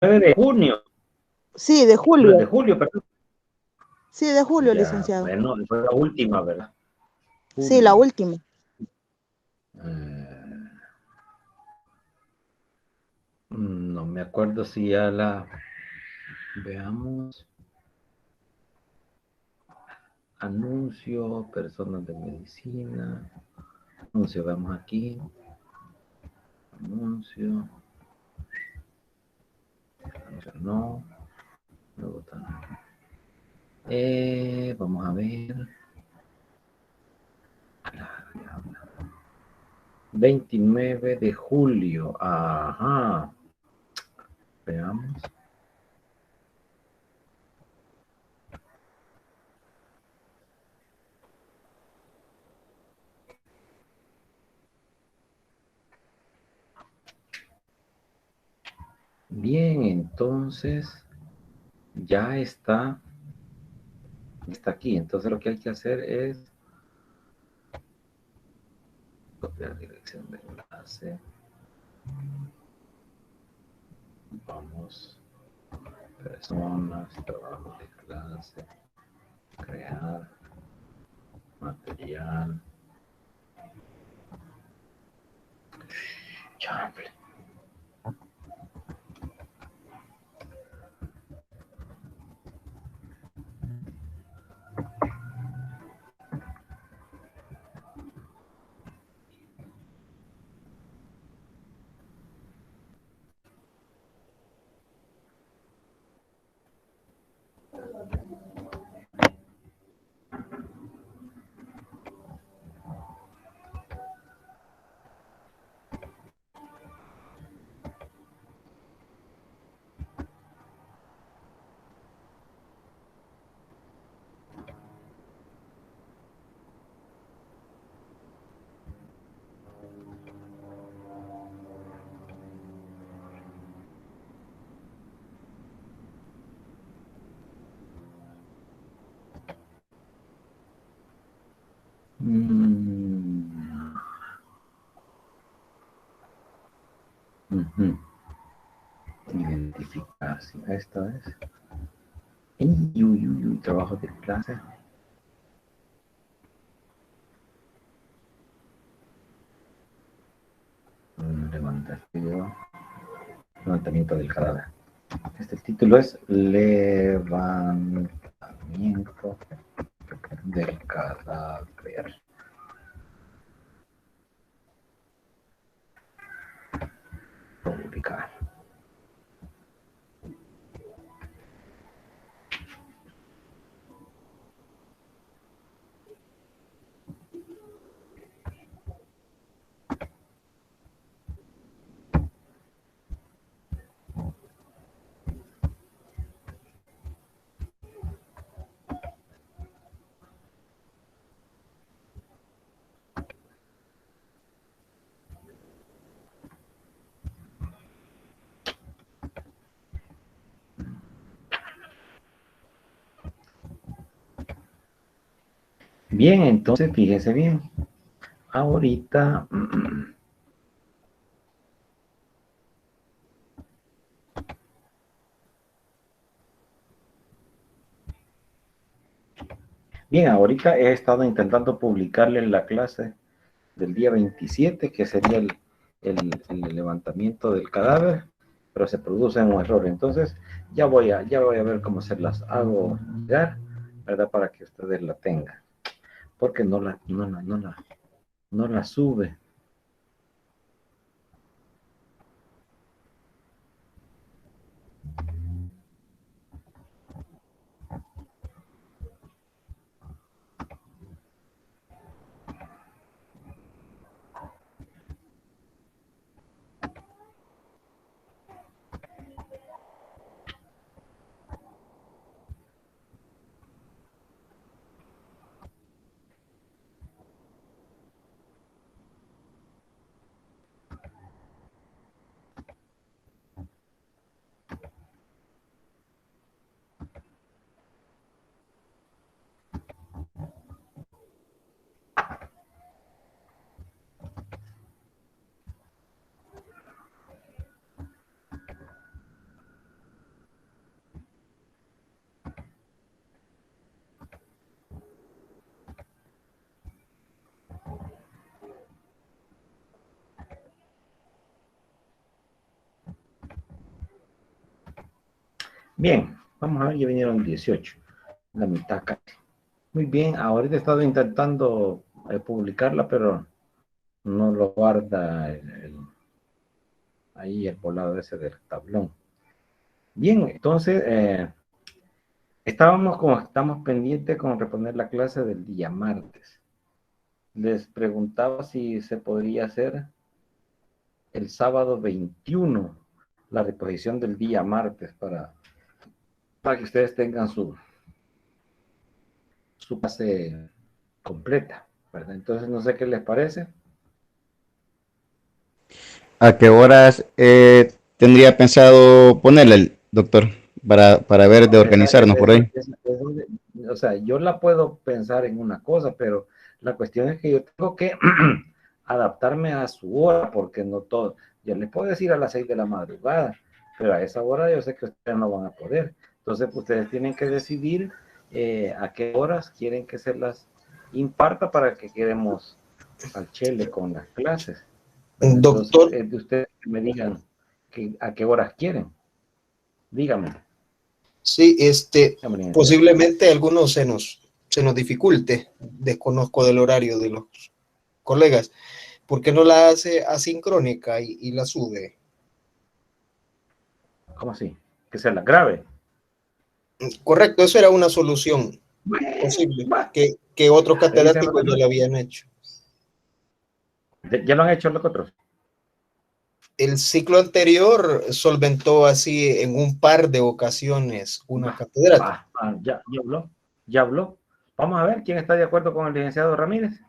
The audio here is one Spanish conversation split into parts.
9 de junio. Sí, de No, de julio. julio, perdón. Sí, de julio, Ya, licenciado. bueno, fue la última, ¿verdad? Sí, la Julio. última. No me acuerdo si ya la... Veamos. Anuncio, personas de medicina. Anuncio, vamos aquí. Anuncio. Anuncio, no. Luego vamos a ver. 29 de julio. Ajá. Veamos. Bien, entonces ya está aquí. Entonces lo que hay que hacer es copiar dirección de enlace. Vamos, personas, trabajo de clase, crear, material. Chamble. Identificación. Esto es. Trabajo de clase. Levantamiento del cadáver. El título es Levantamiento del cadáver. Publicar. Bien, entonces fíjense bien. Ahorita bien, ahorita he estado intentando publicarle la clase del día 27, que sería el levantamiento del cadáver, pero se produce un error. Entonces, ya voy a ver cómo se las hago llegar, ¿verdad? Para que ustedes la tengan. Porque no la sube. Bien, vamos a ver, ya vinieron 18, la mitad casi. Muy bien, ahorita he estado intentando publicarla, pero no lo guarda ahí el volado ese del tablón. Bien, entonces estamos pendientes con responder la clase del día martes. Les preguntaba si se podría hacer el sábado 21 la reposición del día martes para que ustedes tengan su clase completa, ¿verdad? Entonces no sé qué les parece. ¿A qué horas tendría pensado ponerle el doctor para ver de organizarnos por ahí? O sea, yo la puedo pensar en una cosa, pero la cuestión es que yo tengo que adaptarme a su hora, porque no todo. Yo les puedo decir a las 6 de la madrugada, pero a esa hora yo sé que ustedes no van a poder. Entonces, ustedes tienen que decidir a qué horas quieren que se las imparta para que quedemos al chele con las clases. Entonces, Doctor, de ustedes que me digan a qué horas quieren. Dígame. sí, Dígame. posiblemente a algunos se nos dificulte, desconozco del horario de los colegas, ¿por qué no la hace asincrónica y la sube? ¿Cómo así? Que se las grabe. Correcto, eso era una solución posible, Bah, que otros le dicen los catedráticos ya demás. lo habían hecho. Ya lo han hecho los otros. El ciclo anterior solventó así en un par de ocasiones una catedrática. Ya habló. Ya habló. Vamos a ver quién está de acuerdo con el licenciado Ramírez.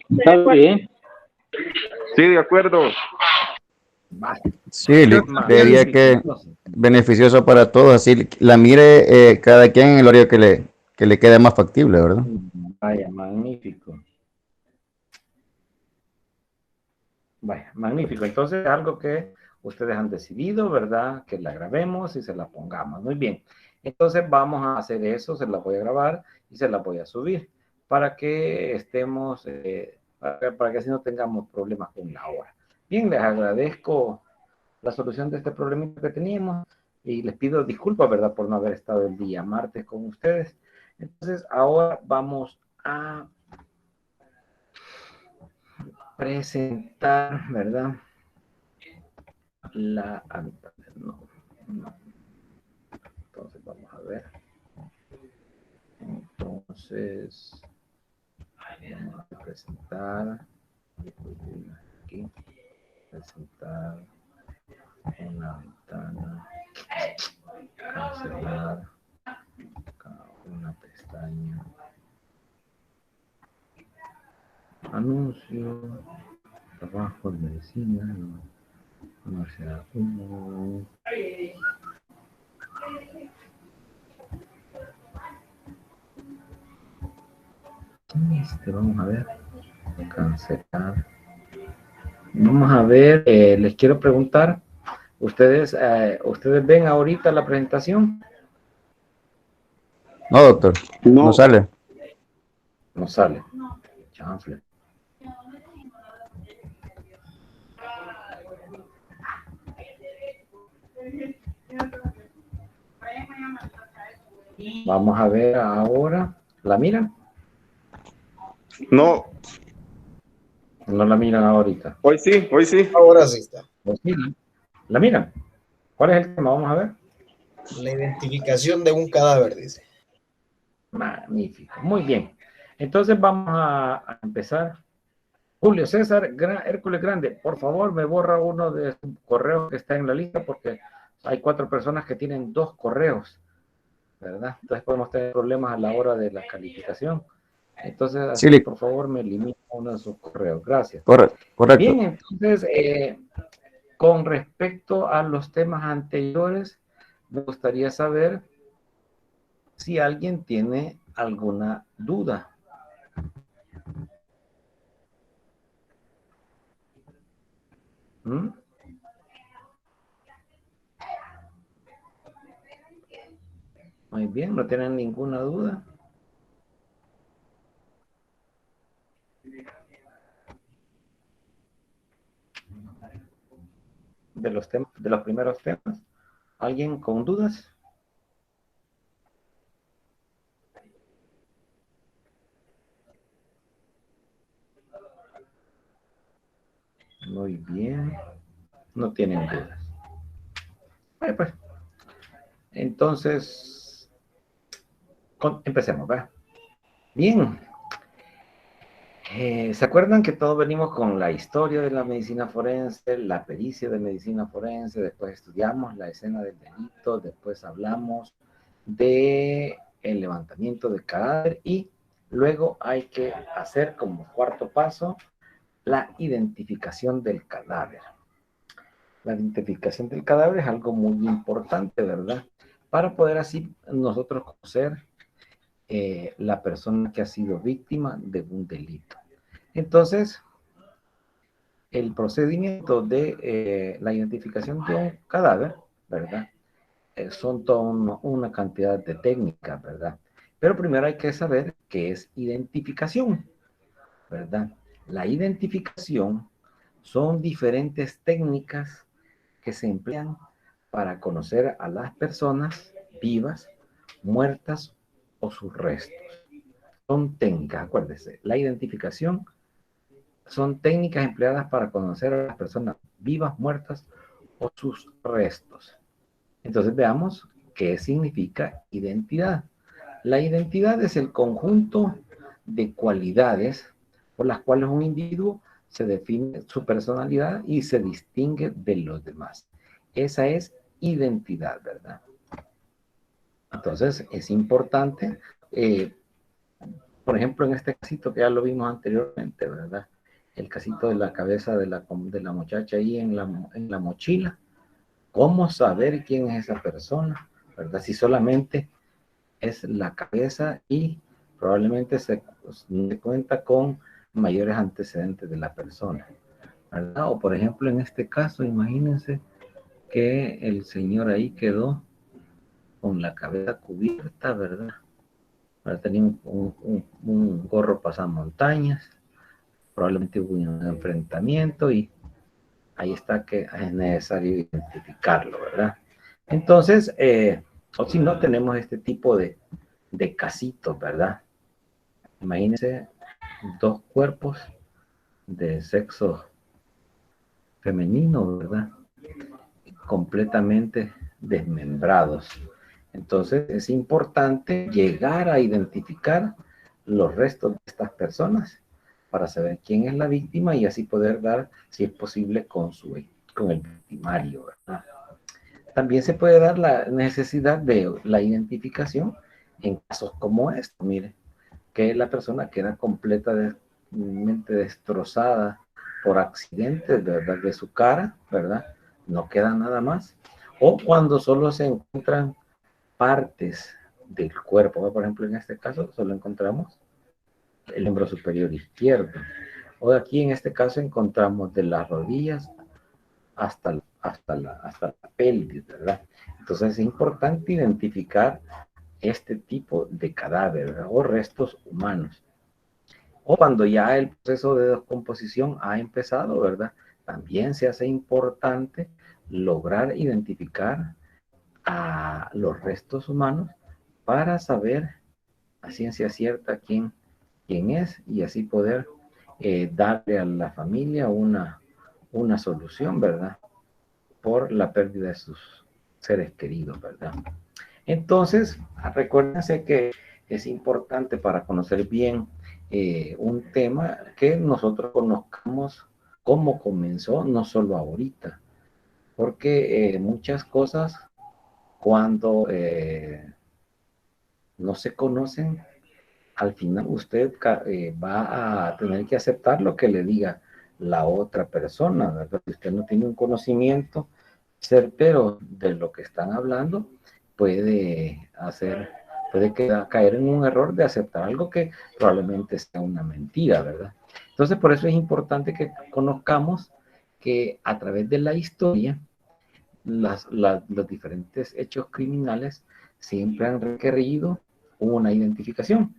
Está bien. Sí, de acuerdo. Va. Sí, creería Magnífico. que Entonces, beneficioso para todos, así la mire cada quien en el horario que le quede más factible, ¿verdad? vaya, magnífico. Vaya, magnífico. Entonces, algo que ustedes han decidido, ¿verdad? Que la grabemos y se la pongamos. Muy bien. Entonces, vamos a hacer eso. Se la voy a grabar y se la voy a subir para que estemos, para que así no tengamos problemas con la hora. Bien, les agradezco la solución de este problemita que teníamos y les pido disculpas, ¿verdad? Por no haber estado el día martes con ustedes. Entonces, ahora vamos a presentar, ¿verdad? No. Entonces vamos a ver. Entonces vamos a presentar aquí, presentar una ventana, cancelar una pestaña, anuncio, trabajo de medicina, Universidad 1. Vamos a ver, cancelar. Vamos a ver, les quiero preguntar, ¿ustedes ven ahorita la presentación? No, doctor, no No. sale. No sale. Chanfle. Vamos a ver ahora. ¿La miran? No. No la miran ahorita. Hoy sí, hoy sí. Ahora sí está. Pues miran. ¿La miran? ¿Cuál es el tema? Vamos a ver. La identificación de un cadáver, dice. Magnífico. Muy bien. Entonces vamos a empezar. Julio César Hércules Grande, por favor, me borra uno de sus correos que está en la lista porque hay 4 personas que tienen 2 correos, ¿verdad? Entonces podemos tener problemas a la hora de la calificación. Entonces, Sí, así, por favor, me limita uno de sus correos. Gracias. correcto. Bien, entonces, con respecto a los temas anteriores, me gustaría saber si alguien tiene alguna duda. ¿Mm? Muy bien, no tienen ninguna duda. De los temas, de los primeros temas. ¿Alguien con dudas? Muy bien. No tienen dudas. Bueno, pues, entonces, empecemos, ¿verdad? Bien. ¿Se acuerdan que todos venimos con la historia de la medicina forense, la pericia de medicina forense, después estudiamos la escena del delito, después hablamos de el levantamiento del cadáver y luego hay que hacer como cuarto paso la identificación del cadáver. La identificación del cadáver es algo muy importante, ¿verdad? Para poder así nosotros conocer la persona que ha sido víctima de un delito. Entonces, el procedimiento de la identificación de un cadáver, ¿verdad? Son toda una cantidad de técnicas, ¿verdad? Pero primero hay que saber qué es identificación, ¿verdad? La identificación son diferentes técnicas que se emplean para conocer a las personas vivas, muertas o sus restos. Son técnicas, acuérdense, la identificación son técnicas empleadas para conocer a las personas vivas, muertas o sus restos. Entonces veamos qué significa identidad. La identidad es el conjunto de cualidades por las cuales un individuo se define su personalidad y se distingue de los demás. Esa es identidad, ¿verdad? Entonces es importante, por ejemplo, en este casito que ya lo vimos anteriormente, ¿verdad? El casito de la cabeza de la muchacha ahí en la mochila. ¿Cómo saber quién es esa persona? ¿Verdad? Si solamente es la cabeza y probablemente se cuenta con mayores antecedentes de la persona, ¿verdad? O por ejemplo, en este caso, imagínense que el señor ahí quedó con la cabeza cubierta, ¿verdad? Ahora tenía un gorro pasamontañas, probablemente hubo un enfrentamiento y ahí está que es necesario identificarlo, ¿verdad? Entonces, o si no, tenemos este tipo de casitos, ¿verdad? Imagínense dos cuerpos de sexo femenino, ¿verdad? Completamente desmembrados. Entonces, es importante llegar a identificar los restos de estas personas para saber quién es la víctima y así poder dar, si es posible, con el victimario, ¿verdad? También se puede dar la necesidad de la identificación en casos como estos, mire, que la persona queda completamente destrozada por accidentes, ¿verdad? De su cara, ¿verdad? No queda nada más. O cuando solo se encuentran partes del cuerpo, por ejemplo, en este caso solo encontramos el miembro superior izquierdo. O aquí en este caso encontramos de las rodillas hasta la pelvis, ¿verdad? Entonces es importante identificar este tipo de cadáver, ¿verdad? O restos humanos. O cuando ya el proceso de descomposición ha empezado, ¿verdad? También se hace importante lograr identificar a los restos humanos para saber a ciencia cierta quién es y así poder darle a la familia una solución, ¿verdad? Por la pérdida de sus seres queridos, ¿verdad? Entonces, recuérdense que es importante para conocer bien un tema que nosotros conozcamos cómo comenzó, no solo ahorita, porque muchas cosas cuando no se conocen, al final usted va a tener que aceptar lo que le diga la otra persona, ¿verdad? Si usted no tiene un conocimiento certero de lo que están hablando, puede caer en un error de aceptar algo que probablemente sea una mentira, ¿verdad? Entonces, por eso es importante que conozcamos que a través de la historia, los diferentes hechos criminales siempre han requerido una identificación.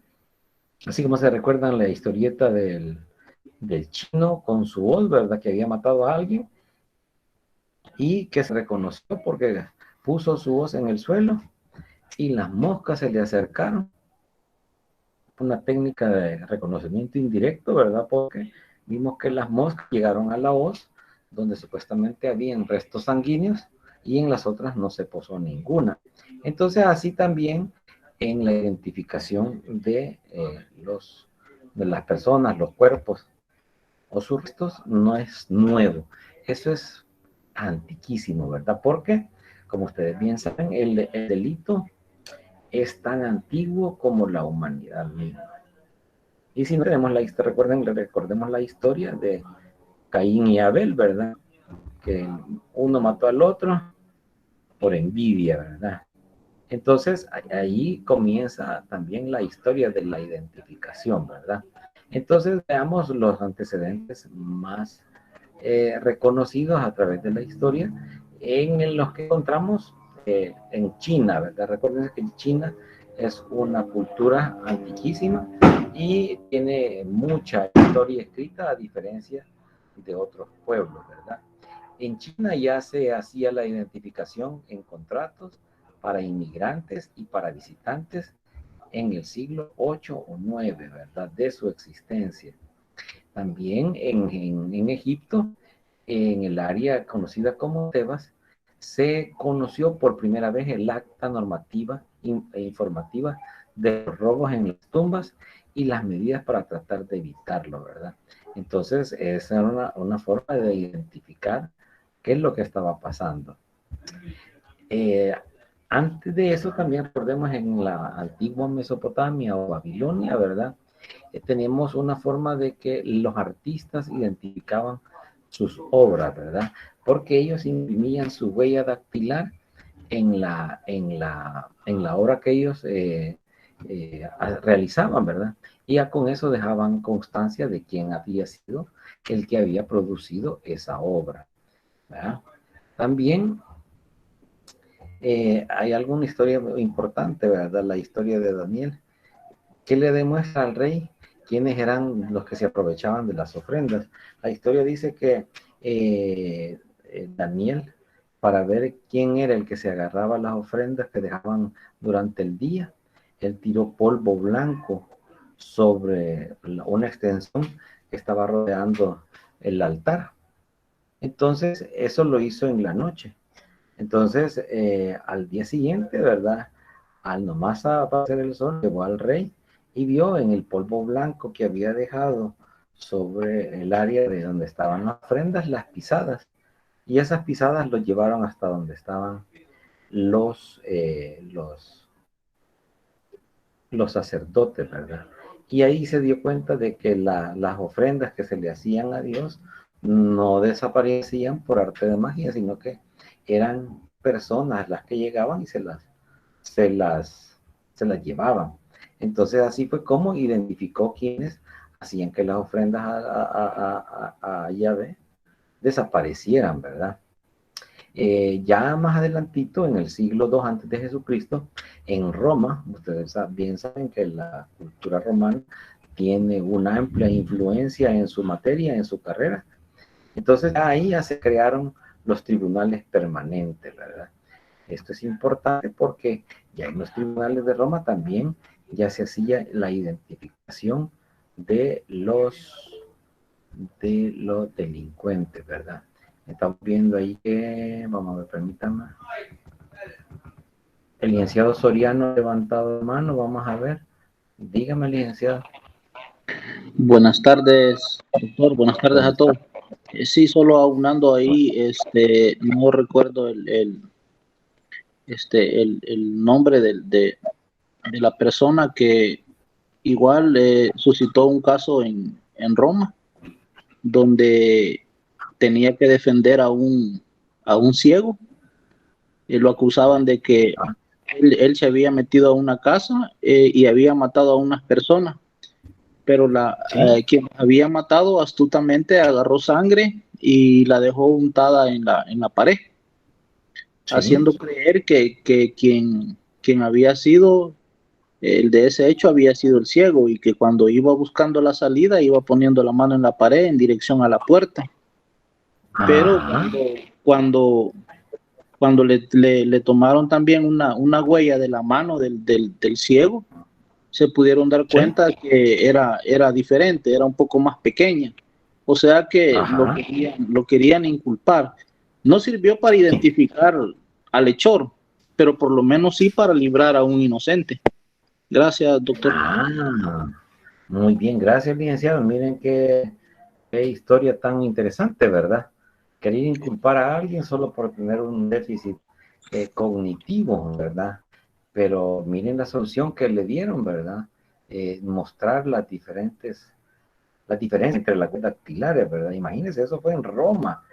Así como se recuerdan la historieta del chino con su voz, ¿verdad? Que había matado a alguien y que se reconoció porque puso su hoz en el suelo y las moscas se le acercaron. Una técnica de reconocimiento indirecto, ¿verdad? Porque vimos que las moscas llegaron a la hoz donde supuestamente habían restos sanguíneos y en las otras no se posó ninguna. Entonces así también en la identificación de las personas, los cuerpos o sus restos no es nuevo. Eso es antiquísimo, ¿verdad? Porque, como ustedes bien saben, el delito es tan antiguo como la humanidad misma. Y si no tenemos recordemos la historia de Caín y Abel, ¿verdad? Que uno mató al otro por envidia, ¿verdad? Entonces, ahí comienza también la historia de la identificación, ¿verdad? Entonces, veamos los antecedentes más reconocidos a través de la historia en los que encontramos en China, ¿verdad? Recuerden que China es una cultura antiquísima y tiene mucha historia escrita a diferencia de otros pueblos, ¿verdad? En China ya se hacía la identificación en contratos para inmigrantes y para visitantes en el siglo 8 o 9, ¿verdad? De su existencia. También en Egipto, en el área conocida como Tebas, se conoció por primera vez el acta normativa e informativa de los robos en las tumbas y las medidas para tratar de evitarlo, ¿verdad? Entonces, esa era una forma de identificar qué es lo que estaba pasando. Antes de eso, también recordemos en la antigua Mesopotamia o Babilonia, ¿verdad? Tenemos una forma de que los artistas identificaban sus obras, ¿verdad? Porque ellos imprimían su huella dactilar en la obra que ellos realizaban, ¿verdad? Y ya con eso dejaban constancia de quién había sido el que había producido esa obra, ¿verdad? También hay alguna historia importante, ¿verdad? La historia de Daniel, que le demuestra al rey quiénes eran los que se aprovechaban de las ofrendas. La historia dice que Daniel, para ver quién era el que se agarraba las ofrendas que dejaban durante el día, él tiró polvo blanco sobre una extensión que estaba rodeando el altar. Entonces, eso lo hizo en la noche. Entonces, al día siguiente, ¿verdad? Al nomás aparecer el sol, llegó al rey y vio en el polvo blanco que había dejado sobre el área de donde estaban las ofrendas, las pisadas. Y esas pisadas lo llevaron hasta donde estaban los sacerdotes, ¿verdad? Y ahí se dio cuenta de que las ofrendas que se le hacían a Dios no desaparecían por arte de magia, sino que eran personas las que llegaban y se las llevaban. Entonces así fue como identificó quienes hacían que las ofrendas a Yahvé desaparecieran, ¿verdad? Ya más adelantito, en el siglo II antes de Jesucristo, en Roma, ustedes bien saben que la cultura romana tiene una amplia influencia en su materia, en su carrera. Entonces ahí ya se crearon los tribunales permanentes, ¿verdad? Esto es importante porque ya en los tribunales de Roma también ya se hacía la identificación de los delincuentes, ¿verdad? Estamos viendo ahí que, vamos a ver, permítanme. El licenciado Soriano ha levantado la mano, vamos a ver. Dígame, licenciado. Buenas tardes, doctor. Buenas tardes a todos. Sí, solo aunando ahí, no recuerdo el nombre de la persona que igual suscitó un caso en Roma, donde tenía que defender a un ciego, y lo acusaban de que él se había metido a una casa y había matado a unas personas, pero quien había matado astutamente agarró sangre y la dejó untada en la pared, haciendo creer que quien había sido el de ese hecho había sido el ciego, y que cuando iba buscando la salida iba poniendo la mano en la pared en dirección a la puerta. Pero cuando cuando le tomaron también una huella de la mano del ciego, se pudieron dar cuenta que era diferente, era un poco más pequeña. O sea que lo querían inculpar. No sirvió para identificar al hechor, pero por lo menos sí para librar a un inocente. Gracias, doctor. Muy bien, gracias, licenciado. Miren qué historia tan interesante, ¿verdad? Querer inculpar a alguien solo por tener un déficit cognitivo, ¿verdad? Pero miren la solución que le dieron, ¿verdad? Mostrar la diferencia entre las huellas dactilares, ¿verdad? Imagínense, eso fue en Roma.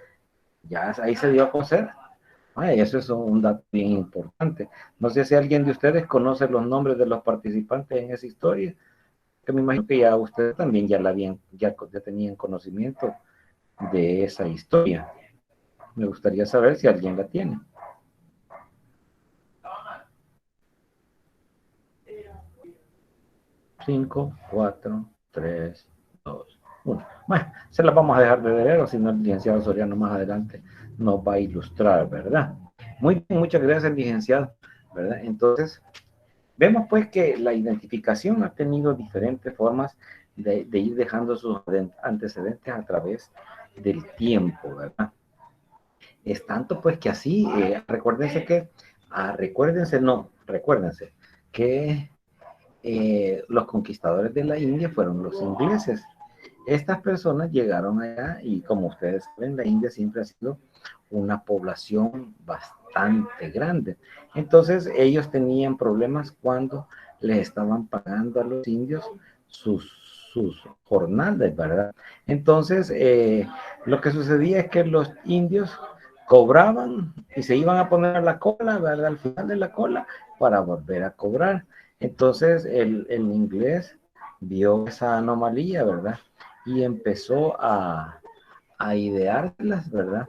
Ya ahí se dio a conocer. Eso es un dato bien importante. No sé si alguien de ustedes conoce los nombres de los participantes en esa historia, que me imagino que ya ustedes también ya tenían conocimiento de esa historia. Me gustaría saber si alguien la tiene. Cinco, 4, 3, 2, 1. Bueno, se las vamos a dejar de leer, o si no, el licenciado Soriano más adelante nos va a ilustrar, ¿verdad? Muy bien, muchas gracias, licenciado, ¿verdad? Entonces, vemos pues que la identificación ha tenido diferentes formas de ir dejando sus antecedentes a través del tiempo, ¿verdad? Es tanto pues que así, recuérdense que los conquistadores de la India fueron los ingleses. Estas personas llegaron allá y, como ustedes saben, la India siempre ha sido una población bastante grande. Entonces ellos tenían problemas cuando les estaban pagando a los indios sus jornadas, ¿verdad? Entonces lo que sucedía es que los indios cobraban y se iban a poner a la cola, ¿verdad? Al final de la cola para volver a cobrar. Entonces el inglés vio esa anomalía, ¿verdad? Y empezó a ideárselas, ¿verdad?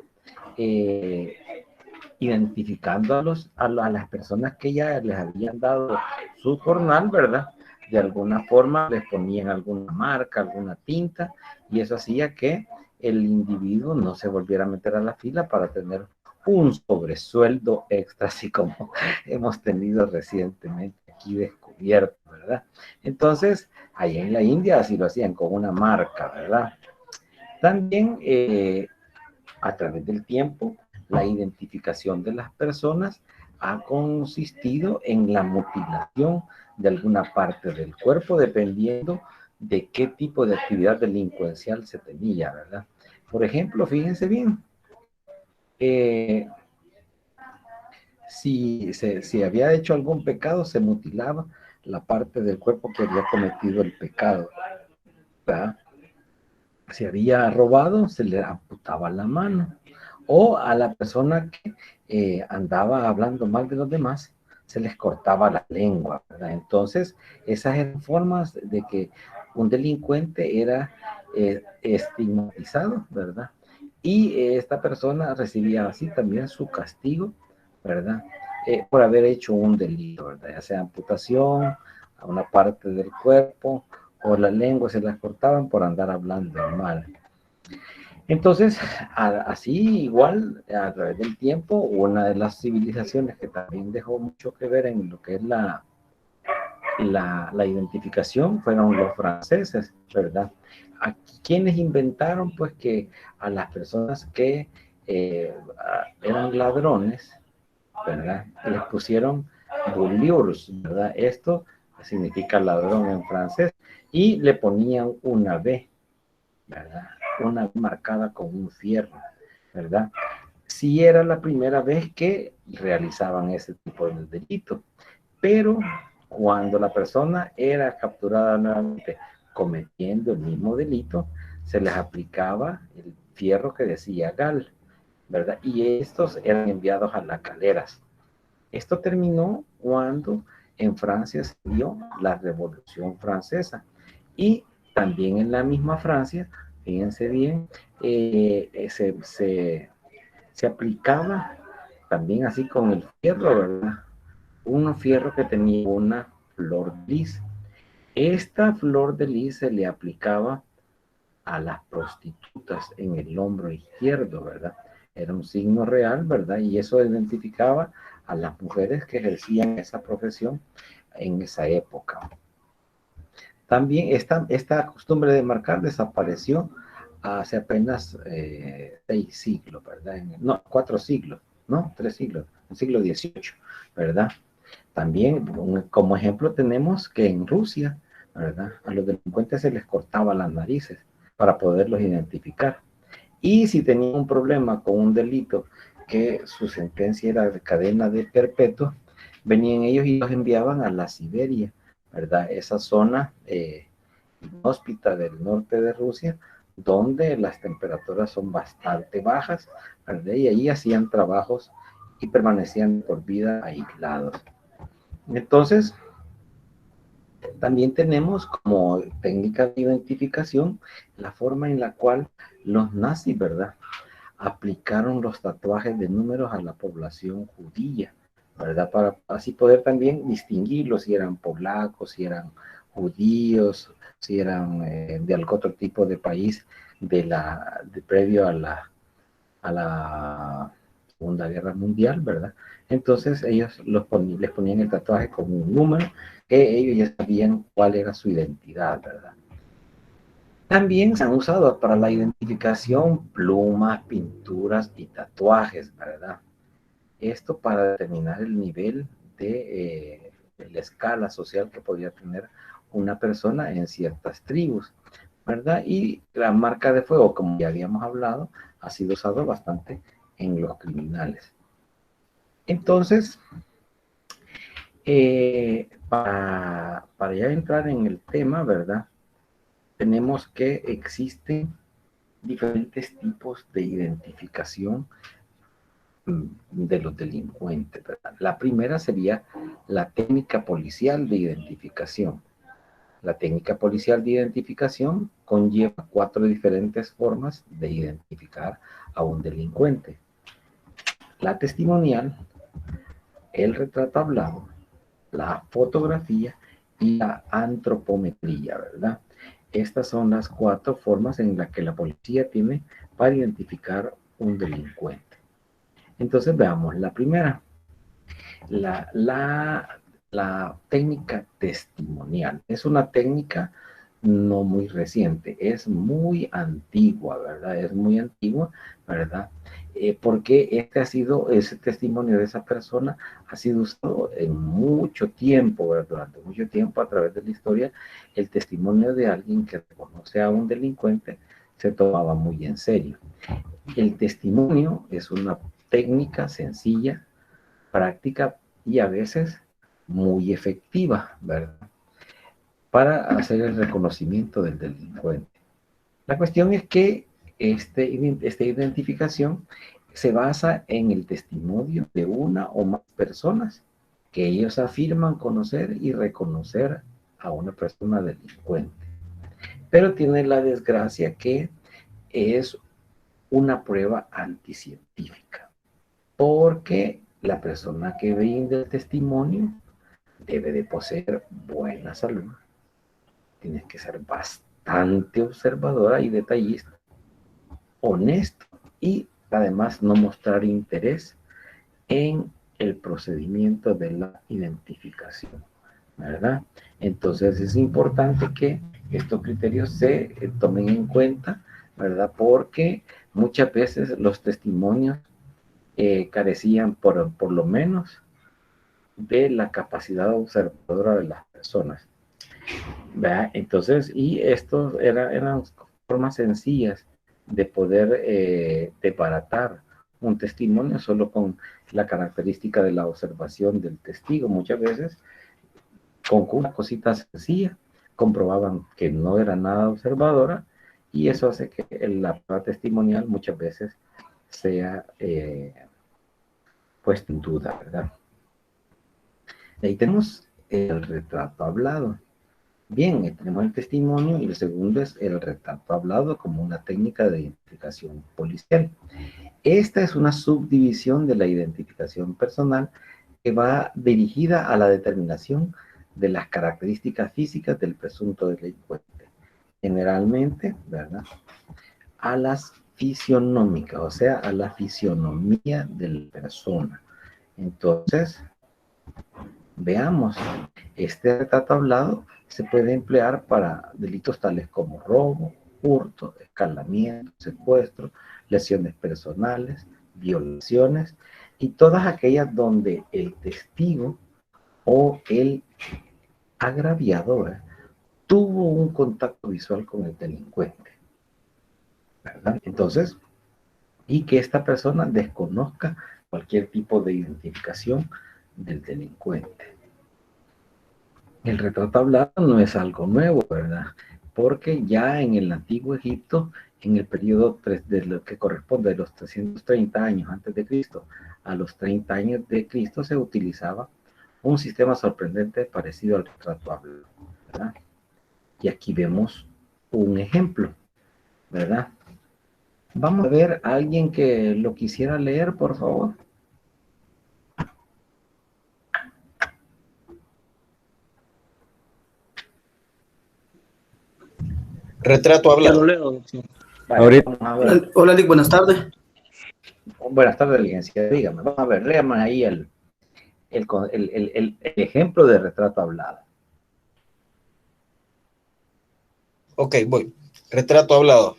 Identificando a las personas que ya les habían dado su jornal, ¿verdad? De alguna forma les ponían alguna marca, alguna tinta, y eso hacía que el individuo no se volviera a meter a la fila para tener un sobresueldo extra, así como hemos tenido recientemente aquí descubierto, ¿verdad? Entonces, ahí en la India así lo hacían con una marca, ¿verdad? También a través del tiempo, la identificación de las personas ha consistido en la mutilación de alguna parte del cuerpo, dependiendo de qué tipo de actividad delincuencial se tenía, ¿verdad? Por ejemplo, fíjense bien, si había hecho algún pecado, se mutilaba la parte del cuerpo que había cometido el pecado, ¿verdad? Si había robado, se le amputaba la mano. O a la persona que andaba hablando mal de los demás, se les cortaba la lengua, ¿verdad? Entonces, esas eran formas de que un delincuente era estigmatizado, ¿verdad? Y esta persona recibía así también su castigo, ¿verdad? Por haber hecho un delito, ¿verdad? Ya sea amputación a una parte del cuerpo, o la lengua se las cortaban por andar hablando mal. Entonces, así igual, a través del tiempo, una de las civilizaciones que también dejó mucho que ver en lo que es la identificación fueron los franceses, ¿verdad? Aquí, quienes inventaron, pues, que a las personas que eran ladrones, ¿verdad? Les pusieron voleurs, ¿verdad? Esto significa ladrón en francés, y le ponían una B, ¿verdad? Una marcada con un fierro, ¿verdad? Si era la primera vez que realizaban ese tipo de delito, pero cuando la persona era capturada nuevamente cometiendo el mismo delito, se les aplicaba el fierro que decía gal, ¿verdad? Y estos eran enviados a las galeras. Esto terminó cuando en Francia se dio la Revolución Francesa, y también en la misma Francia, fíjense bien, se aplicaba también así con el fierro, ¿verdad? Un fierro que tenía una flor de lis. Esta flor de lis se le aplicaba a las prostitutas en el hombro izquierdo, ¿verdad? Era un signo real, ¿verdad? Y eso identificaba a las mujeres que ejercían esa profesión en esa época. También esta costumbre de marcar desapareció hace apenas 6 siglos, ¿verdad? No, 4 siglos, no, 3 siglos, el siglo XVIII, ¿verdad? También, como ejemplo, tenemos que en Rusia, ¿verdad? A los delincuentes se les cortaba las narices para poderlos identificar. Y si tenían un problema con un delito que su sentencia era de cadena de perpetuo, venían ellos y los enviaban a la Siberia, ¿verdad? Esa zona inhóspita del norte de Rusia, donde las temperaturas son bastante bajas, ¿verdad? Y ahí hacían trabajos y permanecían por vida aislados. Entonces, también tenemos como técnica de identificación la forma en la cual los nazis, ¿verdad?, aplicaron los tatuajes de números a la población judía, ¿verdad? Para así poder también distinguirlos si eran polacos, si eran judíos, si eran de algún otro tipo de país previo a la Segunda Guerra Mundial, ¿verdad? Entonces ellos les ponían el tatuaje con un número que ellos ya sabían cuál era su identidad, ¿verdad? También se han usado para la identificación plumas, pinturas y tatuajes, ¿verdad? Esto para determinar el nivel de la escala social que podría tener una persona en ciertas tribus, ¿verdad? Y la marca de fuego, como ya habíamos hablado, ha sido usado bastante en los criminales. Entonces, para ya entrar en el tema, ¿verdad? Tenemos que existen diferentes tipos de identificación de los delincuentes, ¿verdad? La primera sería la técnica policial de identificación. La técnica policial de identificación conlleva 4 diferentes formas de identificar a un delincuente: la testimonial, el retrato hablado, la fotografía y la antropometría, ¿verdad? Estas son las 4 formas en las que la policía tiene para identificar un delincuente. Entonces veamos la primera, la técnica testimonial. Es una técnica no muy reciente, es muy antigua, ¿verdad? Es muy antigua, ¿verdad? Porque ese testimonio de esa persona ha sido usado en mucho tiempo, ¿verdad? Durante mucho tiempo a través de la historia. El testimonio de alguien que reconoce a un delincuente se tomaba muy en serio. El testimonio es una técnica sencilla, práctica y a veces muy efectiva, ¿verdad?, para hacer el reconocimiento del delincuente. La cuestión es que esta identificación se basa en el testimonio de una o más personas que ellos afirman conocer y reconocer a una persona delincuente. Pero tiene la desgracia que es una prueba anticientífica, porque la persona que brinda el testimonio debe de poseer buena salud, tienes que ser bastante observadora y detallista, honesto y además no mostrar interés en el procedimiento de la identificación, ¿verdad? Entonces es importante que estos criterios se tomen en cuenta, ¿verdad? Porque muchas veces los testimonios carecían por lo menos de la capacidad observadora de las personas, ¿verdad? Entonces, y estos eran formas sencillas de poder desbaratar un testimonio solo con la característica de la observación del testigo. Muchas veces, con una cosita sencilla, comprobaban que no era nada observadora, y eso hace que la prueba testimonial muchas veces sea puesta en duda, ¿verdad? Ahí tenemos el retrato hablado. Bien, tenemos el testimonio y el segundo es el retrato hablado como una técnica de identificación policial. Esta es una subdivisión de la identificación personal que va dirigida a la determinación de las características físicas del presunto delincuente. Generalmente, ¿verdad?, a las fisionómica, o sea, a la fisionomía de la persona. Entonces, veamos, este retrato hablado se puede emplear para delitos tales como robo, hurto, escalamiento, secuestro, lesiones personales, violaciones y todas aquellas donde el testigo o el agraviador tuvo un contacto visual con el delincuente, ¿verdad? Entonces, y que esta persona desconozca cualquier tipo de identificación del delincuente. El retrato hablado no es algo nuevo, ¿verdad? Porque ya en el antiguo Egipto, en el periodo de lo que corresponde de los 330 años antes de Cristo a los 30 años de Cristo, se utilizaba un sistema sorprendente parecido al retrato hablado, ¿verdad? Y aquí vemos un ejemplo, ¿verdad? Vamos a ver a alguien que lo quisiera leer, por favor. Retrato Ya lo hablado. leo, doctor. Vale, Ahorita, vamos a ver. Hola, Lick, buenas tardes. Buenas tardes, licenciado. Dígame, vamos a ver, léame ahí el ejemplo de retrato hablado. Ok, voy. Retrato hablado.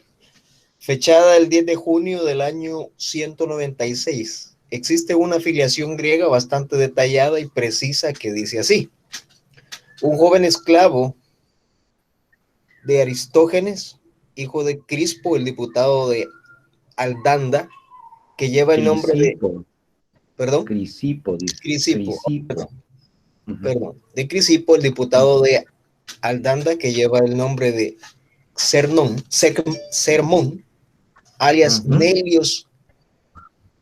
Fechada el 10 de junio del año 196. Existe una afiliación griega bastante detallada y precisa que dice así. Un joven esclavo de Aristógenes, hijo de Crispo, el diputado de Aldanda, que lleva el nombre de... Crisipo, Perdón, Crisipo, dice. Crisipo. Crisipo. Perdón, de Crisipo, el diputado de Aldanda, que lleva el nombre de Sermón, alias Nelios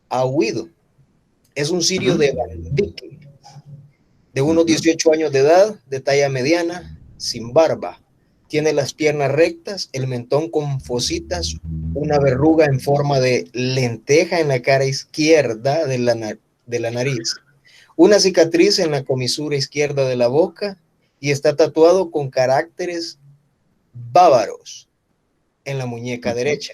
Ahuido. Es un sirio de Vandyke, de unos 18 años de edad, de talla mediana, sin barba. Tiene las piernas rectas, el mentón con fositas, una verruga en forma de lenteja en la cara izquierda de la nariz, una cicatriz en la comisura izquierda de la boca y está tatuado con caracteres bávaros en la muñeca derecha.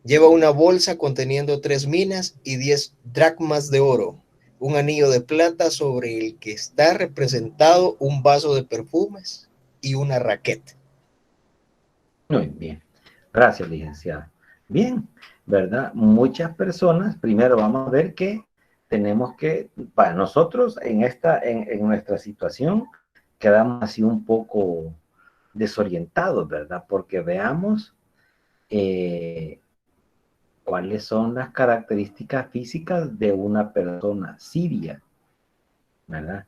Lleva una bolsa conteniendo 3 minas y 10 dracmas de oro, un anillo de plata sobre el que está representado un vaso de perfumes y una raqueta. Muy bien. Gracias, licenciado. Bien, ¿verdad? Muchas personas, primero vamos a ver que tenemos que, para nosotros en nuestra situación, quedamos así un poco desorientados, ¿verdad? Porque veamos cuáles son las características físicas de una persona siria, ¿verdad?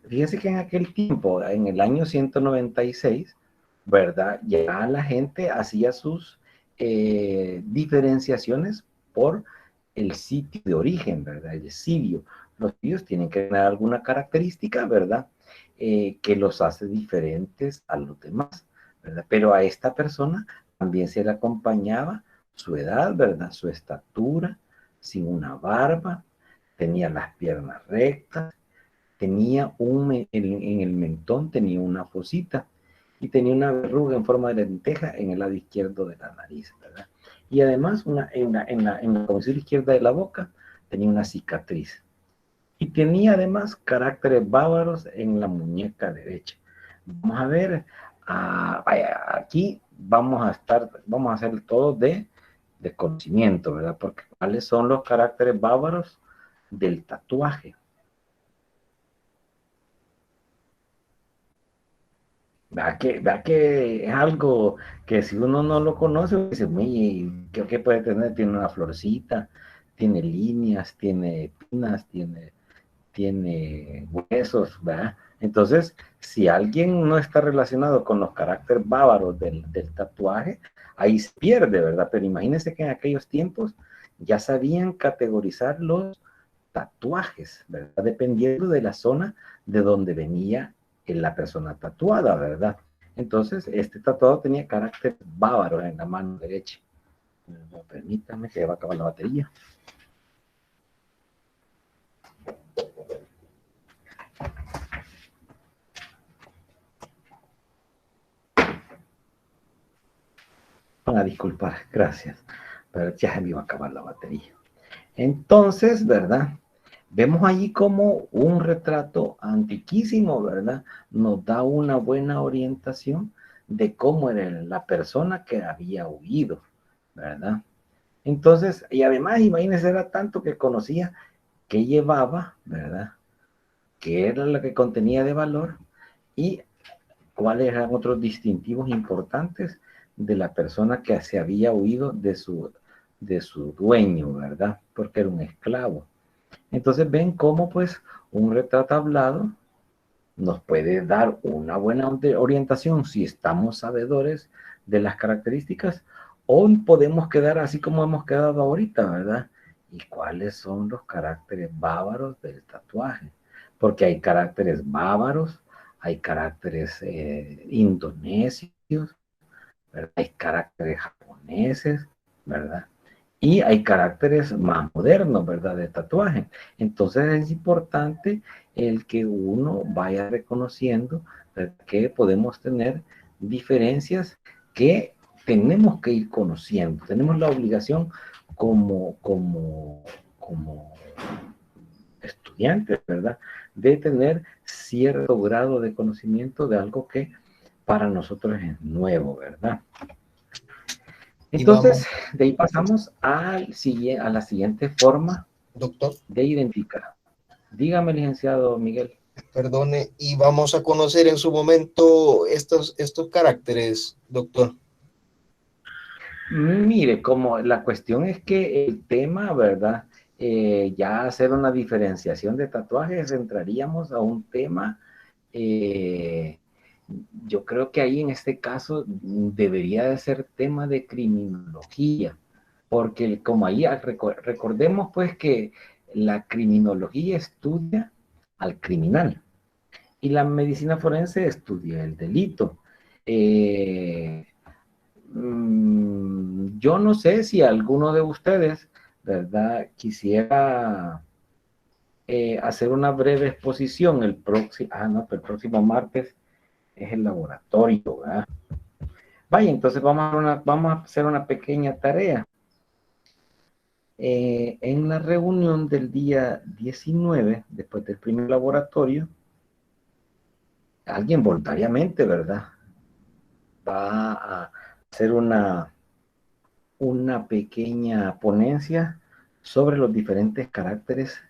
Fíjense que en aquel tiempo, en el año 196, ¿verdad? Ya la gente hacía sus diferenciaciones por el sitio de origen, ¿verdad? El sirio. Los sirios tienen que tener alguna característica, ¿verdad? Que los hace diferentes a los demás, ¿verdad? Pero a esta persona también se le acompañaba su edad, ¿verdad? Su estatura, sin una barba, tenía las piernas rectas, tenía en el mentón tenía una fosita y tenía una verruga en forma de lenteja en el lado izquierdo de la nariz, ¿verdad? Y además en la comisura izquierda de la boca tenía una cicatriz. Y tenía además caracteres bávaros en la muñeca derecha. Vamos a ver, aquí vamos a hacer todo de conocimiento, ¿verdad? Porque ¿cuáles son los caracteres bávaros del tatuaje? Vea que es algo que si uno no lo conoce, dice, ¿qué puede tener? Tiene una florcita, tiene líneas, tiene espinas, tiene huesos, ¿verdad? Entonces, si alguien no está relacionado con los caracteres bávaros del tatuaje, ahí se pierde, ¿verdad? Pero imagínense que en aquellos tiempos ya sabían categorizar los tatuajes, ¿verdad? Dependiendo de la zona de donde venía la persona tatuada, ¿verdad? Entonces, este tatuado tenía carácter bávaro en la mano derecha. Permítame que ya va a acabar la batería. Van a disculpar, gracias. pero ya se me iba a acabar la batería. Entonces, ¿verdad? Vemos allí como un retrato antiquísimo, ¿verdad? Nos da una buena orientación de cómo era la persona que había huido, ¿verdad? Entonces, y además, imagínense, era tanto que conocía qué llevaba, ¿verdad? Qué era lo que contenía de valor y cuáles eran otros distintivos importantes de la persona que se había huido de su dueño, ¿verdad? Porque era un esclavo. Entonces ven cómo pues un retrato hablado nos puede dar una buena orientación si estamos sabedores de las características, o podemos quedar así como hemos quedado ahorita, ¿verdad? ¿Y cuáles son los caracteres bárbaros del tatuaje? Porque hay caracteres bárbaros, hay caracteres indonesios, ¿verdad? Hay caracteres japoneses, ¿verdad? Y hay caracteres más modernos, ¿verdad? De tatuaje. Entonces es importante el que uno vaya reconociendo, ¿verdad?, que podemos tener diferencias que tenemos que ir conociendo. Tenemos la obligación como estudiantes, ¿verdad?, de tener cierto grado de conocimiento de algo que para nosotros es nuevo, ¿verdad? Entonces, de ahí pasamos a la siguiente forma, doctor, de identificar. Dígame, licenciado Miguel. perdone, y vamos a conocer en su momento estos caracteres, doctor. Mire, como la cuestión es que el tema, ¿verdad? Ya hacer una diferenciación de tatuajes, entraríamos a un tema, yo creo que ahí en este caso debería de ser tema de criminología, porque como ahí recordemos pues que la criminología estudia al criminal y la medicina forense estudia el delito. Yo no sé si alguno de ustedes, ¿verdad?, quisiera hacer una breve exposición el próximo martes es el laboratorio, ¿verdad? Vaya, entonces vamos a hacer una pequeña tarea. En la reunión del día 19, después del primer laboratorio, alguien voluntariamente, ¿verdad?, va a hacer una pequeña ponencia sobre los diferentes caracteres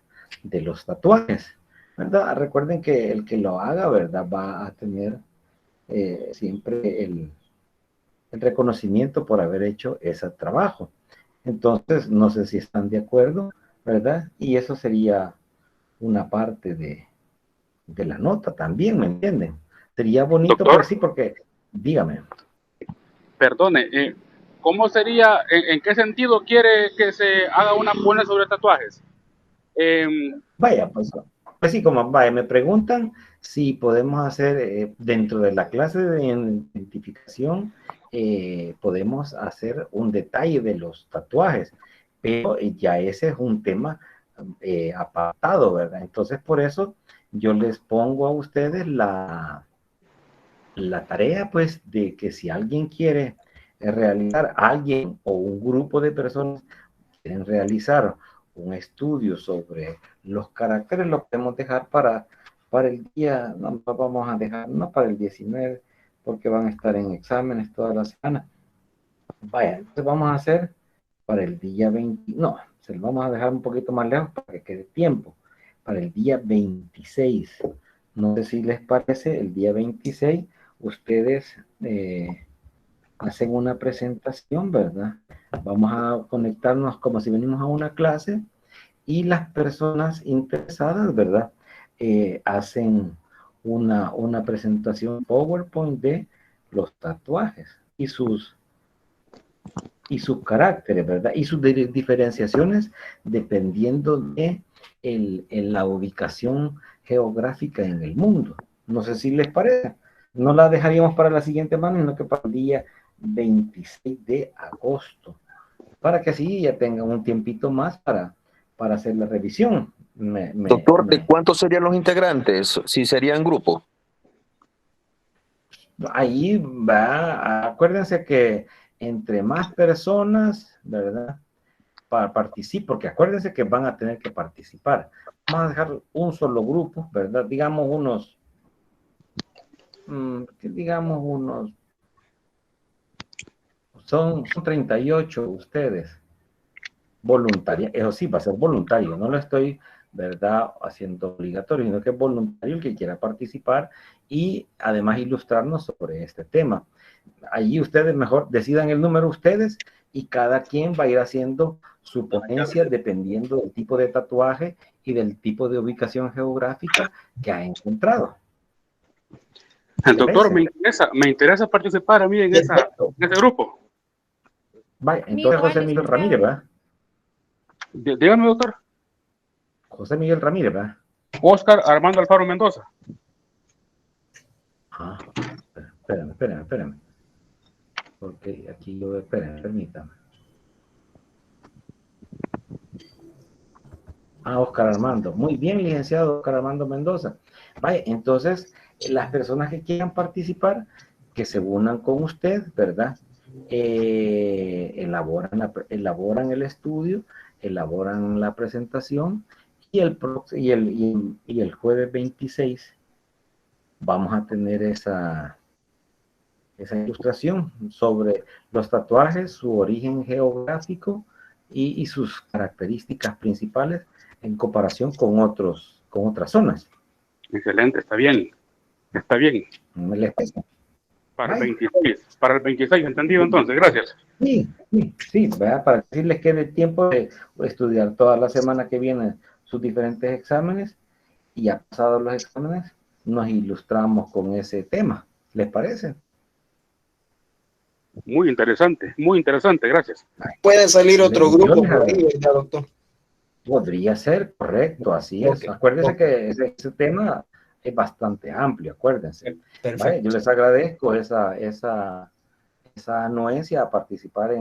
de los tatuajes, ¿verdad? Recuerden que el que lo haga, ¿verdad?, va a tener siempre el reconocimiento por haber hecho ese trabajo. Entonces, no sé si están de acuerdo, ¿verdad? Y eso sería una parte de la nota también, ¿me entienden? Sería bonito, Doctor, pues sí, porque, dígame. perdone, ¿cómo sería, en qué sentido quiere que se haga una ponencia sobre tatuajes? Vaya, pues sí, como vaya, me preguntan si podemos hacer dentro de la clase de identificación, podemos hacer un detalle de los tatuajes, pero ya ese es un tema apartado, ¿verdad? Entonces, por eso yo les pongo a ustedes la tarea, pues, de que si alguien quiere realizar, alguien o un grupo de personas quieren realizar un estudio sobre los caracteres, lo podemos dejar para el día, no vamos a dejar, no para el 19, porque van a estar en exámenes toda la semana. Vaya, entonces vamos a hacer para el día 20, no, se lo vamos a dejar un poquito más lejos para que quede tiempo, para el día 26. No sé si les parece, el día 26 ustedes hacen una presentación, ¿verdad? Vamos a conectarnos como si venimos a una clase y las personas interesadas, ¿verdad? Hacen una presentación PowerPoint de los tatuajes y sus caracteres, ¿verdad? Y sus diferenciaciones dependiendo de la ubicación geográfica en el mundo. No sé si les parece. No la dejaríamos para la siguiente semana, sino que para el día 26 de agosto, para que así ya tengan un tiempito más para hacer la revisión. Doctor, ¿de cuántos serían los integrantes? Si serían grupo. Ahí va, acuérdense que entre más personas, ¿verdad? Para participar, porque acuérdense que van a tener que participar. Vamos a dejar un solo grupo, ¿verdad? Digamos unos, son 38 ustedes. Voluntaria, eso sí, va a ser voluntario, no lo estoy, ¿verdad?, haciendo obligatorio, sino que es voluntario el que quiera participar y además ilustrarnos sobre este tema. Allí ustedes mejor decidan el número ustedes y cada quien va a ir haciendo su ponencia dependiendo del tipo de tatuaje y del tipo de ubicación geográfica que ha encontrado. Doctor, me interesa participar a mí en ese grupo. Vaya, entonces José Miguel Ramírez, ¿verdad? Dígame, doctor. José Miguel Ramírez, ¿verdad? Oscar Armando Alfaro Mendoza. Ah, espérame. Porque aquí yo, permítame. Ah, Oscar Armando. Muy bien, licenciado Oscar Armando Mendoza. Vaya, entonces, las personas que quieran participar, que se unan con usted, ¿verdad? Elaboran el estudio, elaboran la presentación y el jueves 26 vamos a tener esa ilustración sobre los tatuajes, su origen geográfico y sus características principales en comparación con otras zonas. Excelente, está bien. Para el 26, entendido entonces, gracias. Sí, ¿verdad? Para que les quede tiempo de estudiar toda la semana que viene sus diferentes exámenes y ya pasados los exámenes nos ilustramos con ese tema. ¿Les parece? Muy interesante, gracias. Puede salir otro grupo por ahí, ¿verdad, doctor? Podría ser, correcto, así es. Acuérdense que ese tema es bastante amplio, acuérdense. Perfecto. ¿Vale? Yo les agradezco esa anuencia a participar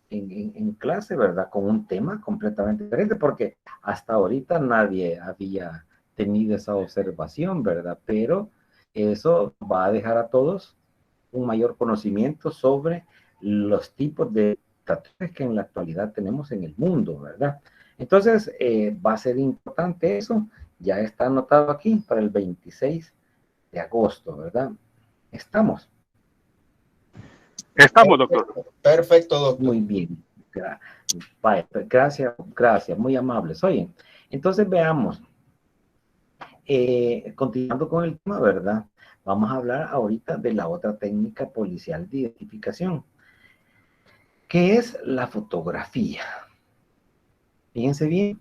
en clase, ¿verdad? Con un tema completamente diferente, porque hasta ahorita nadie había tenido esa observación, ¿verdad? Pero eso va a dejar a todos un mayor conocimiento sobre los tipos de tatuajes que en la actualidad tenemos en el mundo, ¿verdad? Entonces, va a ser importante eso. Ya está anotado aquí para el 26 de agosto, ¿verdad? Estamos, doctor. Perfecto, doctor. Muy bien. Gracias, muy amables. Oye, entonces veamos. Continuando con el tema, ¿verdad? Vamos a hablar ahorita de la otra técnica policial de identificación, que es la fotografía. Fíjense bien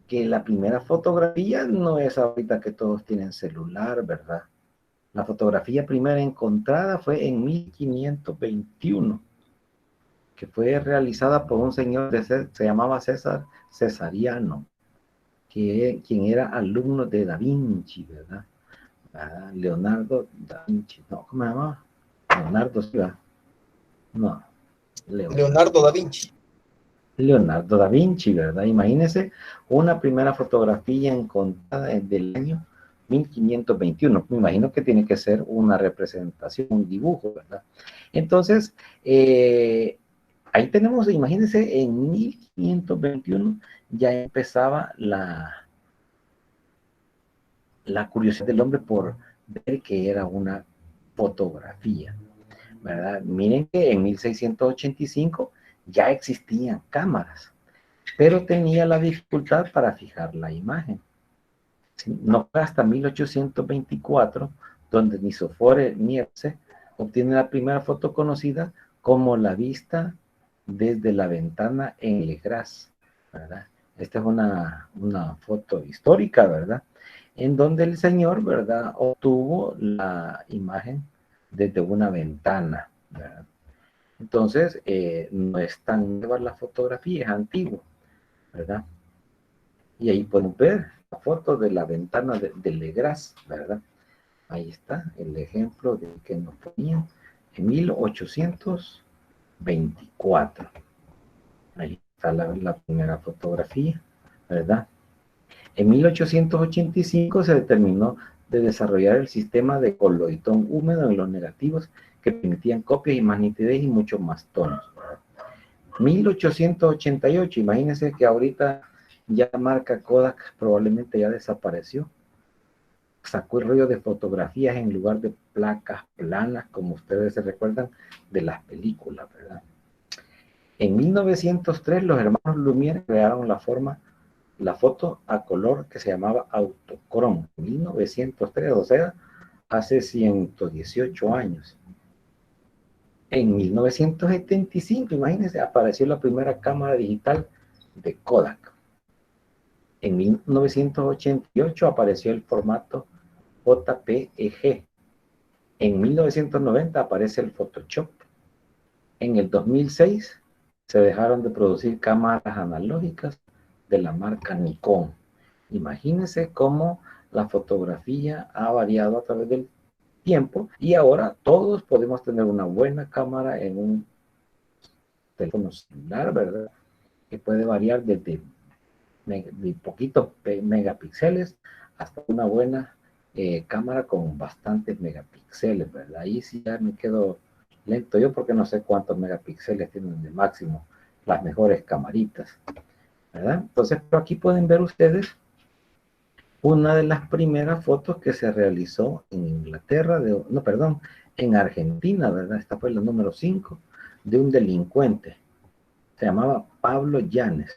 que la primera fotografía no es ahorita que todos tienen celular, ¿verdad? La fotografía primera encontrada fue en 1521, que fue realizada por un señor se llamaba César Cesariano, quien era alumno de Da Vinci, ¿verdad? Leonardo da Vinci, no, ¿cómo se llamaba? Leonardo, sí, ¿verdad? No, Leonardo da Vinci. Leonardo da Vinci, ¿verdad? Imagínense una primera fotografía encontrada del año 1521. Me imagino que tiene que ser una representación, un dibujo, ¿verdad? Entonces, ahí tenemos, imagínense, en 1521 ya empezaba la curiosidad del hombre por ver que era una fotografía, ¿verdad? Miren que en 1685 ya existían cámaras, pero tenía la dificultad para fijar la imagen. No fue hasta 1824 donde Nicéphore Niepce obtiene la primera foto conocida como la vista desde la ventana en Legras, ¿verdad? Esta es una foto histórica, ¿verdad? En donde el señor, ¿verdad?, obtuvo la imagen desde una ventana, ¿verdad? Entonces, no es tan nueva la fotografía, es antigua, ¿verdad? Y ahí podemos ver la foto de la ventana de Legras, ¿verdad? Ahí está el ejemplo de que nos ponían en 1824. Ahí está la primera fotografía, ¿verdad? En 1885 se determinó de desarrollar el sistema de coloidón húmedo en los negativos que permitían copias y más nitidez y mucho más tonos. 1888, imagínense que ahorita ya la marca Kodak probablemente ya desapareció. Sacó el rollo de fotografías en lugar de placas planas, como ustedes se recuerdan de las películas, ¿verdad? En 1903 los hermanos Lumière crearon la foto a color que se llamaba autocrom. En 1903, o sea, hace 118 años. En 1975, imagínense, apareció la primera cámara digital de Kodak. En 1988 apareció el formato JPEG. En 1990 aparece el Photoshop. En el 2006 se dejaron de producir cámaras analógicas de la marca Nikon. Imagínense cómo la fotografía ha variado a través del tiempo y ahora todos podemos tener una buena cámara en un teléfono celular, ¿verdad? Que puede variar desde poquitos megapíxeles hasta una buena cámara con bastantes megapíxeles, ¿verdad? Ahí sí ya me quedo lento yo porque no sé cuántos megapíxeles tienen de máximo las mejores camaritas, ¿verdad? Entonces, pero aquí pueden ver ustedes una de las primeras fotos que se realizó en Inglaterra, en Argentina, ¿verdad? Esta fue la número 5 de un delincuente. Se llamaba Pablo Llanes.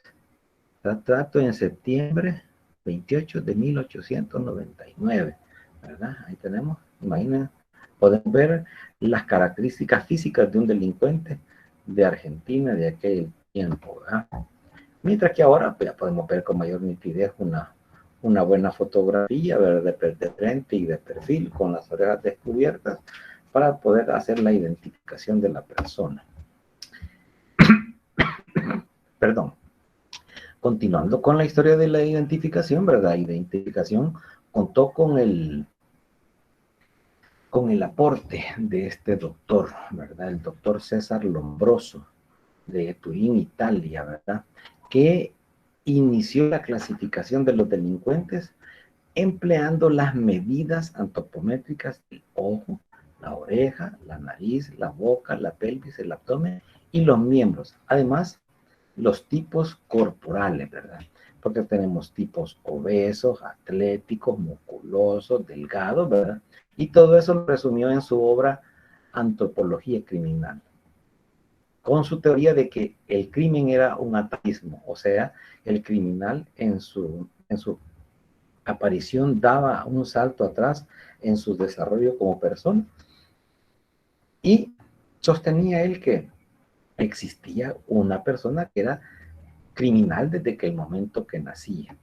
Retrato en septiembre 28 de 1899, ¿verdad? Ahí tenemos, imaginen, podemos ver las características físicas de un delincuente de Argentina de aquel tiempo, ¿verdad? Mientras que ahora ya podemos ver con mayor nitidez una buena fotografía, ¿verdad? De frente y de perfil con las orejas descubiertas para poder hacer la identificación de la persona. Perdón. Continuando con la historia de la identificación, ¿verdad? Identificación contó con el aporte de este doctor, ¿verdad? El doctor César Lombroso de Turín, Italia, ¿verdad? Que inició la clasificación de los delincuentes empleando las medidas antropométricas del ojo, la oreja, la nariz, la boca, la pelvis, el abdomen y los miembros. Además, los tipos corporales, ¿verdad? Porque tenemos tipos obesos, atléticos, musculosos, delgados, ¿verdad? Y todo eso lo resumió en su obra Antropología Criminal, con su teoría de que el crimen era un atavismo, o sea, el criminal en su aparición daba un salto atrás en su desarrollo como persona. Y sostenía él que existía una persona que era criminal desde que el momento que nacía.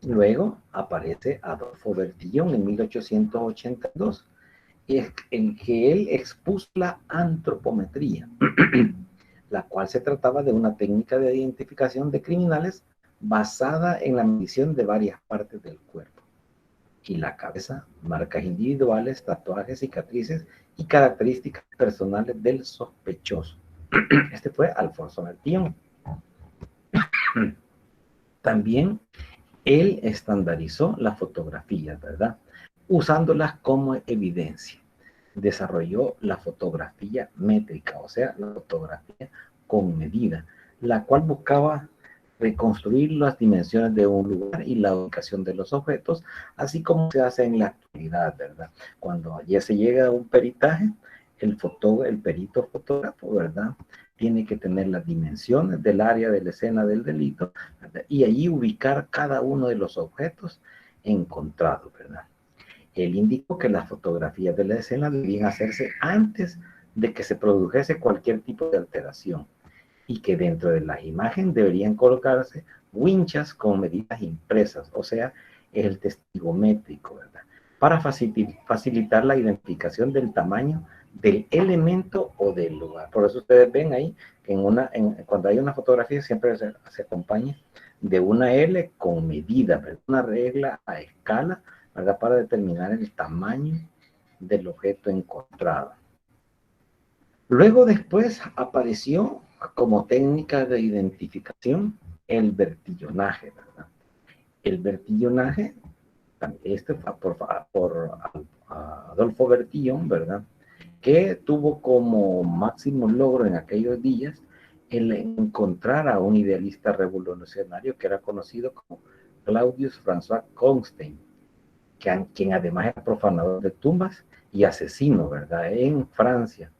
Luego aparece Adolfo Bertillon en 1882, en que él expuso la antropometría, la cual se trataba de una técnica de identificación de criminales basada en la medición de varias partes del cuerpo y la cabeza, marcas individuales, tatuajes, cicatrices y características personales del sospechoso. Este fue Alfonso Bertillon. También él estandarizó las fotografías, ¿verdad? Usándolas como evidencia. Desarrolló la fotografía métrica, o sea, la fotografía con medida, la cual buscaba reconstruir las dimensiones de un lugar y la ubicación de los objetos, así como se hace en la actualidad, ¿verdad? Cuando ya se llega a un peritaje, el perito fotógrafo, ¿verdad? Tiene que tener las dimensiones del área de la escena del delito, ¿verdad? Y allí ubicar cada uno de los objetos encontrados, ¿verdad? Él indicó que las fotografías de la escena debían hacerse antes de que se produjese cualquier tipo de alteración y que dentro de la imagen deberían colocarse winchas con medidas impresas, o sea, el testigo métrico, ¿verdad? Para facilitar la identificación del tamaño del elemento o del lugar. Por eso ustedes ven ahí que cuando hay una fotografía siempre se acompaña de una L con medida, ¿verdad? Una regla a escala, ¿verdad? Para determinar el tamaño del objeto encontrado. Luego después apareció como técnica de identificación el bertillonaje, ¿verdad? El bertillonaje, este fue por Adolfo Bertillon, ¿verdad? que tuvo como máximo logro en aquellos días el encontrar a un idealista revolucionario que era conocido como Claudius François Constant, quien además era profanador de tumbas y asesino, ¿verdad? En Francia,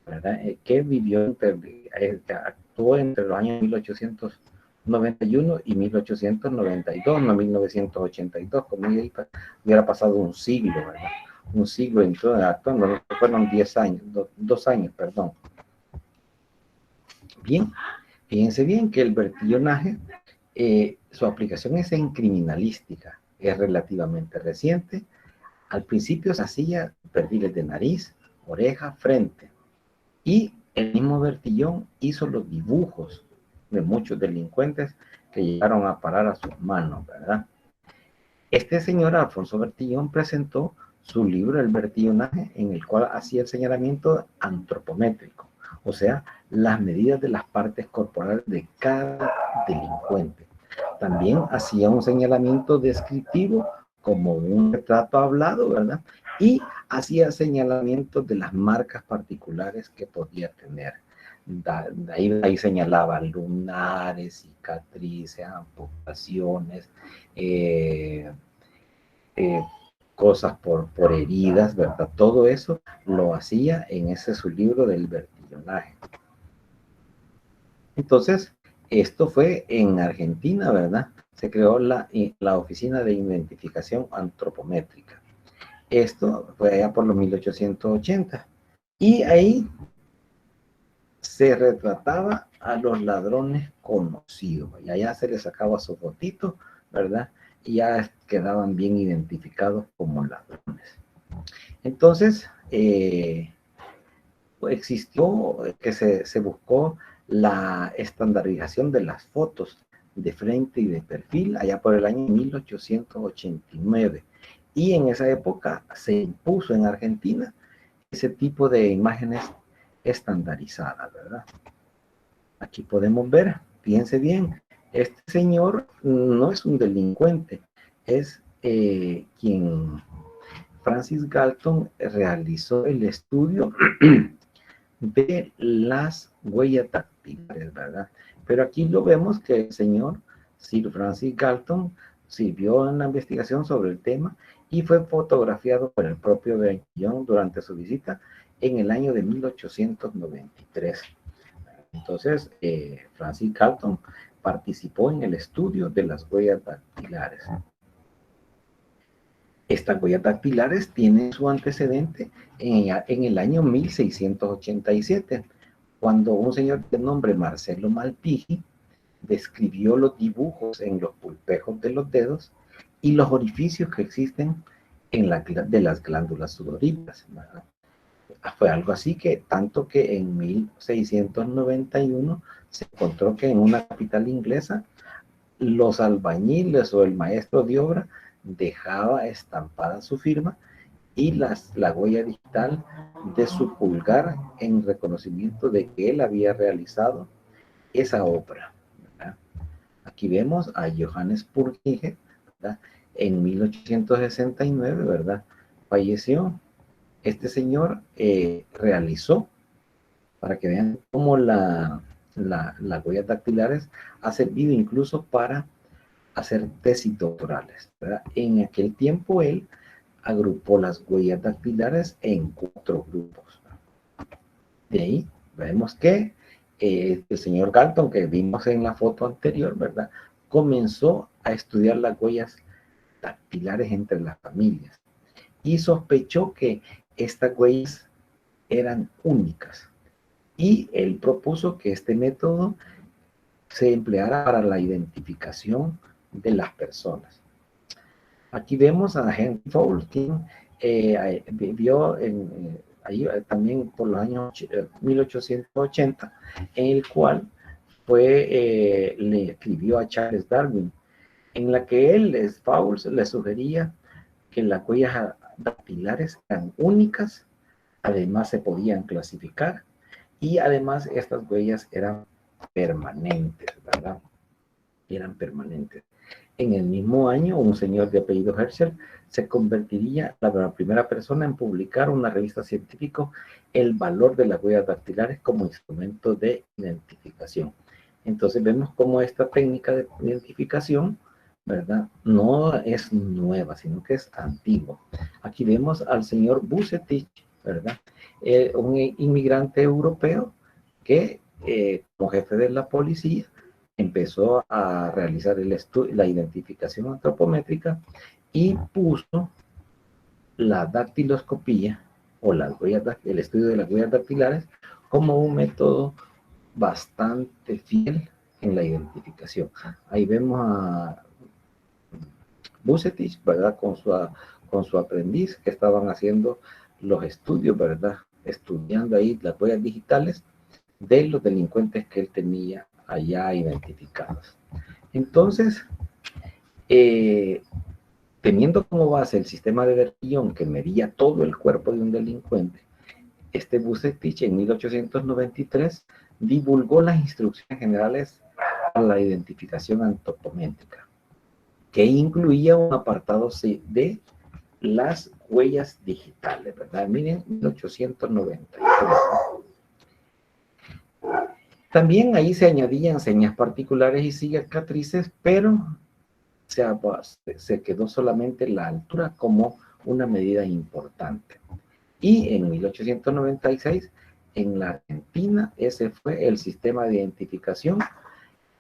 ¿verdad? Que vivió, actuó entre los años 1891 y 1892, no 1982, como hubiera pasado un siglo, ¿verdad? Un siglo entró actuando, fueron 10 años, 2 años, perdón. Bien, fíjense bien que el bertillonaje, su aplicación es en criminalística, es relativamente reciente. Al principio se hacía perfiles de nariz, oreja, frente, y el mismo Bertillon hizo los dibujos de muchos delincuentes que llegaron a parar a sus manos, ¿verdad? Este señor Alfonso Bertillon presentó su libro El Bertillonaje, en el cual hacía el señalamiento antropométrico, o sea, las medidas de las partes corporales de cada delincuente. También hacía un señalamiento descriptivo como un retrato hablado, ¿verdad? Y hacía señalamientos de las marcas particulares que podía tener. Ahí señalaba lunares, cicatrices, amputaciones, cosas por heridas, ¿verdad? Todo eso lo hacía en ese su libro del bertillonaje. Entonces, esto fue en Argentina, ¿verdad? Se creó la Oficina de Identificación Antropométrica. Esto fue allá por los 1880. Y ahí se retrataba a los ladrones conocidos. Y allá se les sacaba su fotito, ¿verdad? Y ya quedaban bien identificados como ladrones. Entonces, existió que se buscó la estandarización de las fotos de frente y de perfil allá por el año 1889. Y en esa época se impuso en Argentina ese tipo de imágenes estandarizadas, ¿verdad? Aquí podemos ver, fíjense bien, este señor no es un delincuente, es quien Francis Galton realizó el estudio de las huellas dactilares, ¿verdad? Pero aquí lo vemos que el señor Sir Francis Galton sirvió en la investigación sobre el tema y fue fotografiado por el propio Bertillon durante su visita en el año de 1893. Entonces, Francis Galton participó en el estudio de las huellas dactilares. Estas huellas dactilares tienen su antecedente en el año 1687, cuando un señor de nombre Marcelo Malpighi describió los dibujos en los pulpejos de los dedos y los orificios que existen de las glándulas sudoríparas, ¿verdad? Fue algo así que tanto que en 1691 se encontró que en una capital inglesa los albañiles o el maestro de obra dejaba estampada su firma y la huella digital de su pulgar en reconocimiento de que él había realizado esa obra, ¿verdad? Aquí vemos a Johannes Purkinje, ¿verdad? En 1869, ¿verdad? Falleció. Este señor realizó, para que vean cómo las huellas dactilares ha servido incluso para hacer tesis doctorales, ¿verdad? En aquel tiempo él agrupó las huellas dactilares en 4 grupos. De ahí vemos que el señor Galton, que vimos en la foto anterior, ¿verdad? Comenzó a estudiar las huellas dactilares entre las familias y sospechó que estas huellas eran únicas. Y él propuso que este método se empleara para la identificación de las personas. Aquí vemos a Henry Fowles, quien vivió ahí también por los años 1880, en el cual le escribió a Charles Darwin, en la que Fowles le sugería que las huellas dactilares eran únicas, además se podían clasificar y además estas huellas eran permanentes, ¿verdad? Eran permanentes. En el mismo año, un señor de apellido Herschel se convertiría en la primera persona en publicar una revista científica el valor de las huellas dactilares como instrumento de identificación. Entonces vemos cómo esta técnica de identificación, ¿verdad? No es nueva, sino que es antigua. Aquí vemos al señor Vucetich, ¿verdad? Un inmigrante europeo que, como jefe de la policía, empezó a realizar la identificación antropométrica y puso la dactiloscopía o las huellas, el estudio de las huellas dactilares como un método bastante fiel en la identificación. Ahí vemos a Vucetich, ¿verdad? Con su aprendiz que estaban haciendo los estudios, ¿verdad? Estudiando ahí las huellas digitales de los delincuentes que él tenía allá identificados. Entonces, teniendo como base el sistema de Bertillon que medía todo el cuerpo de un delincuente, este Vucetich en 1893 divulgó las instrucciones generales para la identificación antropométrica, que incluía un apartado de las huellas digitales, ¿verdad? Miren, 1893. También ahí se añadían señas particulares y cicatrices, pero se quedó solamente la altura como una medida importante. Y en 1896, en la Argentina, ese fue el sistema de identificación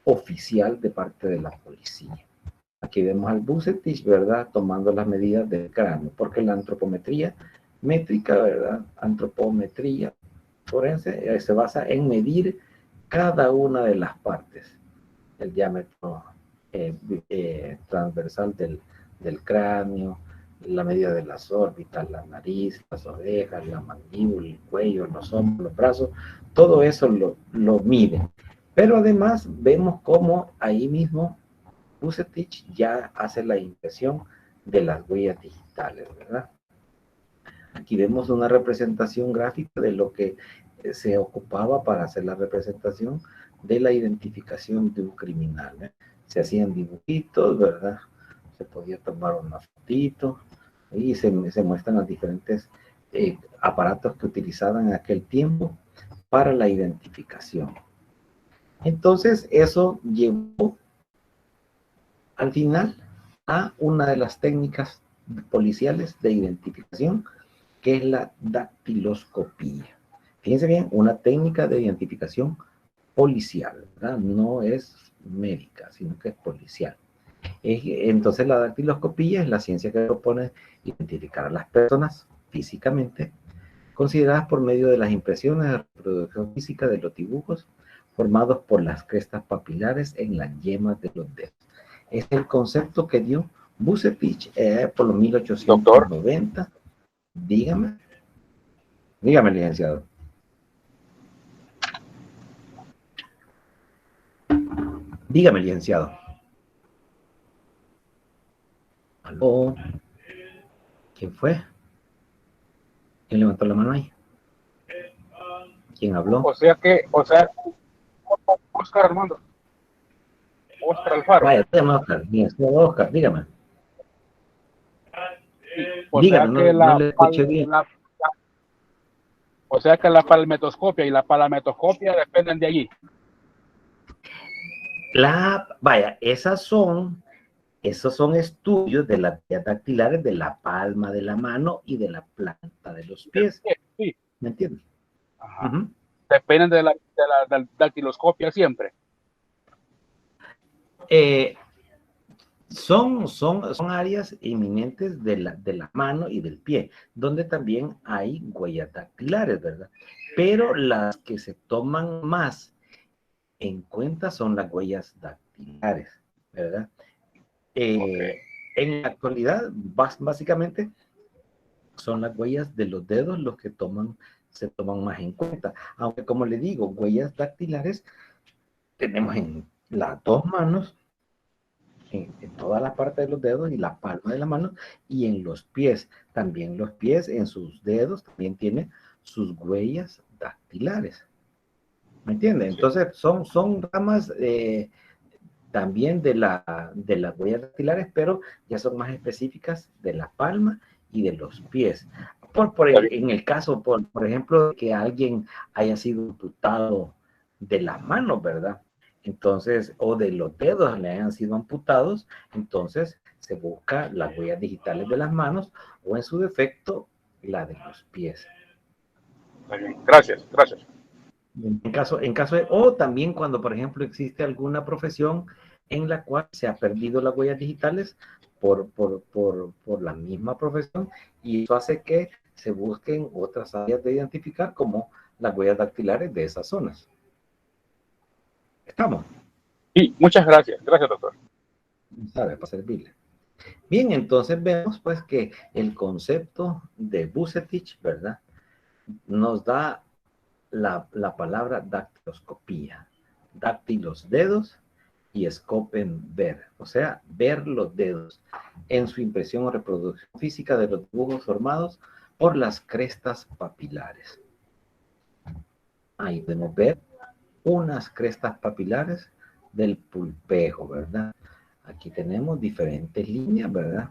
oficial de parte de la policía. Aquí vemos al Vucetich, ¿verdad? Tomando las medidas del cráneo, porque la antropometría métrica, ¿verdad? Antropometría forense se basa en medir cada una de las partes, el diámetro transversal del cráneo, la medida de las órbitas, la nariz, las orejas, la mandíbula, el cuello, los hombros, los brazos, todo eso lo mide. Pero además vemos cómo ahí mismo Vucetich ya hace la impresión de las huellas digitales, ¿verdad? Aquí vemos una representación gráfica de lo que se ocupaba para hacer la representación de la identificación de un criminal, ¿eh? Se hacían dibujitos, ¿verdad? Se podía tomar una fotito y se muestran los diferentes aparatos que utilizaban en aquel tiempo para la identificación. Entonces, eso llevó al final a una de las técnicas policiales de identificación, que es la dactiloscopía. Fíjense bien, una técnica de identificación policial, ¿verdad? No es médica, sino que es policial. Entonces la dactiloscopía es la ciencia que propone identificar a las personas físicamente, consideradas por medio de las impresiones de reproducción física de los dibujos formados por las crestas papilares en las yemas de los dedos. Es el concepto que dio Vucetich por los 1890. Doctor. Dígame, licenciado. Dígame, licenciado. ¿Aló? ¿Quién fue? ¿Quién levantó la mano ahí? ¿Quién habló? Oscar Armando. Oscar Alfaro. Vaya, dígame, Oscar. Oscar, dígame. O dígame, sea no le escuché bien. O sea que la palmetoscopia y la palametoscopia dependen de allí. Vaya, esos son estudios de las huellas dactilares de la palma de la mano y de la planta de los pies. Sí. ¿Me entiendes? Ajá. Dependen de la dactiloscopia siempre. Son áreas inminentes de la mano y del pie, donde también hay huellas dactilares, ¿verdad? Pero las que se toman más en cuenta son las huellas dactilares, ¿verdad? En la actualidad, básicamente, son las huellas de los dedos los que se toman más en cuenta. Aunque, como le digo, huellas dactilares tenemos en las dos manos, en toda la parte de los dedos y la palma de la mano, y en los pies. También los pies, en sus dedos, también tienen sus huellas dactilares. ¿Me entiende? Entonces, son ramas también de las huellas dactilares, pero ya son más específicas de la palma y de los pies. En el caso, por ejemplo, que alguien haya sido amputado de las manos, ¿verdad? Entonces, o de los dedos le hayan sido amputados, entonces se busca las huellas digitales de las manos o en su defecto la de los pies. Está bien. Gracias, gracias. O también cuando, por ejemplo, existe alguna profesión en la cual se ha perdido las huellas digitales por la misma profesión, y eso hace que se busquen otras áreas de identificar como las huellas dactilares de esas zonas. ¿Estamos? Sí, muchas gracias. Gracias, doctor. Sabe, para servirle. Bien, entonces vemos pues que el concepto de Vucetich, ¿verdad? Nos da la palabra dactiloscopía. Dáctilos, dedos, y escopen, ver. O sea, ver los dedos en su impresión o reproducción física de los dibujos formados por las crestas papilares. Ahí podemos ver unas crestas papilares del pulpejo, ¿verdad? Aquí tenemos diferentes líneas, ¿verdad?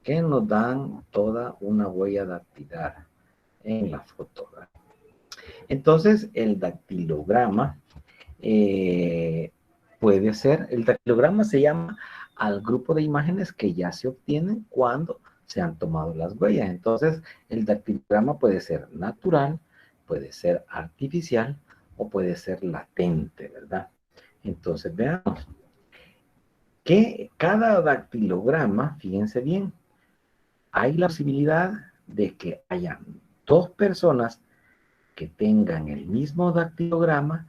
Que nos dan toda una huella dactilar en la foto, ¿verdad? Entonces, el dactilograma puede ser, el dactilograma se llama al grupo de imágenes que ya se obtienen cuando se han tomado las huellas. Entonces, el dactilograma puede ser natural, puede ser artificial o puede ser latente, ¿verdad? Entonces, veamos que cada dactilograma, fíjense bien, hay la posibilidad de que hayan dos personas que tengan el mismo dactilograma,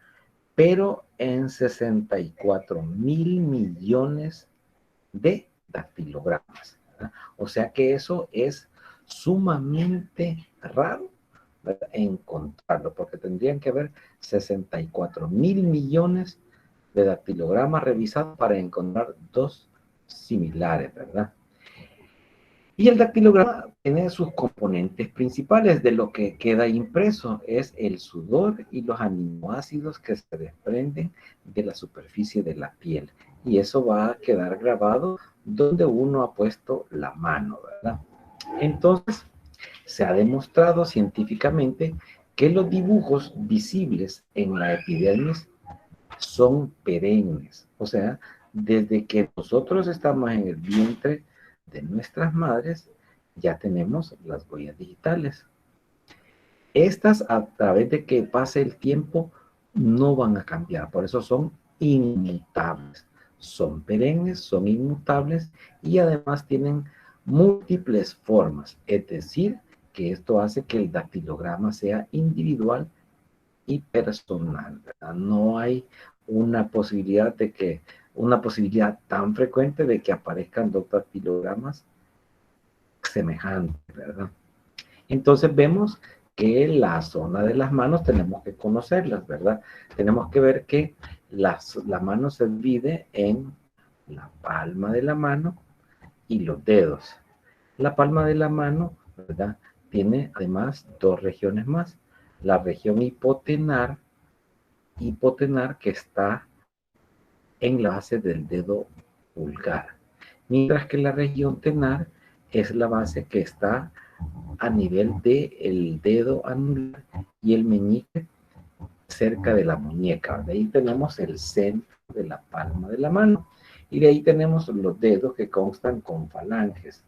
pero en 64,000 millones de dactilogramas, ¿verdad? O sea que eso es sumamente raro, ¿verdad?, encontrarlo, porque tendrían que haber 64,000 millones de dactilogramas revisados para encontrar dos similares, ¿verdad? Y el dactilograma tiene sus componentes principales de lo que queda impreso. Es el sudor y los aminoácidos que se desprenden de la superficie de la piel. Y eso va a quedar grabado donde uno ha puesto la mano, ¿verdad? Entonces, se ha demostrado científicamente que los dibujos visibles en la epidermis son perennes. O sea, desde que nosotros estamos en el vientre de nuestras madres, ya tenemos las huellas digitales. Estas, a través de que pase el tiempo, no van a cambiar. Por eso son inmutables. Son perennes, son inmutables y además tienen múltiples formas. Es decir, que esto hace que el dactilograma sea individual y personal, ¿verdad? No hay una posibilidad tan frecuente de que aparezcan dos dactilogramas semejantes, ¿verdad? Entonces vemos que la zona de las manos tenemos que conocerlas, ¿verdad? Tenemos que ver que la mano se divide en la palma de la mano y los dedos. La palma de la mano, ¿verdad?, tiene además dos regiones más. La región hipotenar que está en la base del dedo pulgar, mientras que la región tenar es la base que está a nivel del dedo anular y el meñique cerca de la muñeca. De ahí tenemos el centro de la palma de la mano y de ahí tenemos los dedos que constan con falanges.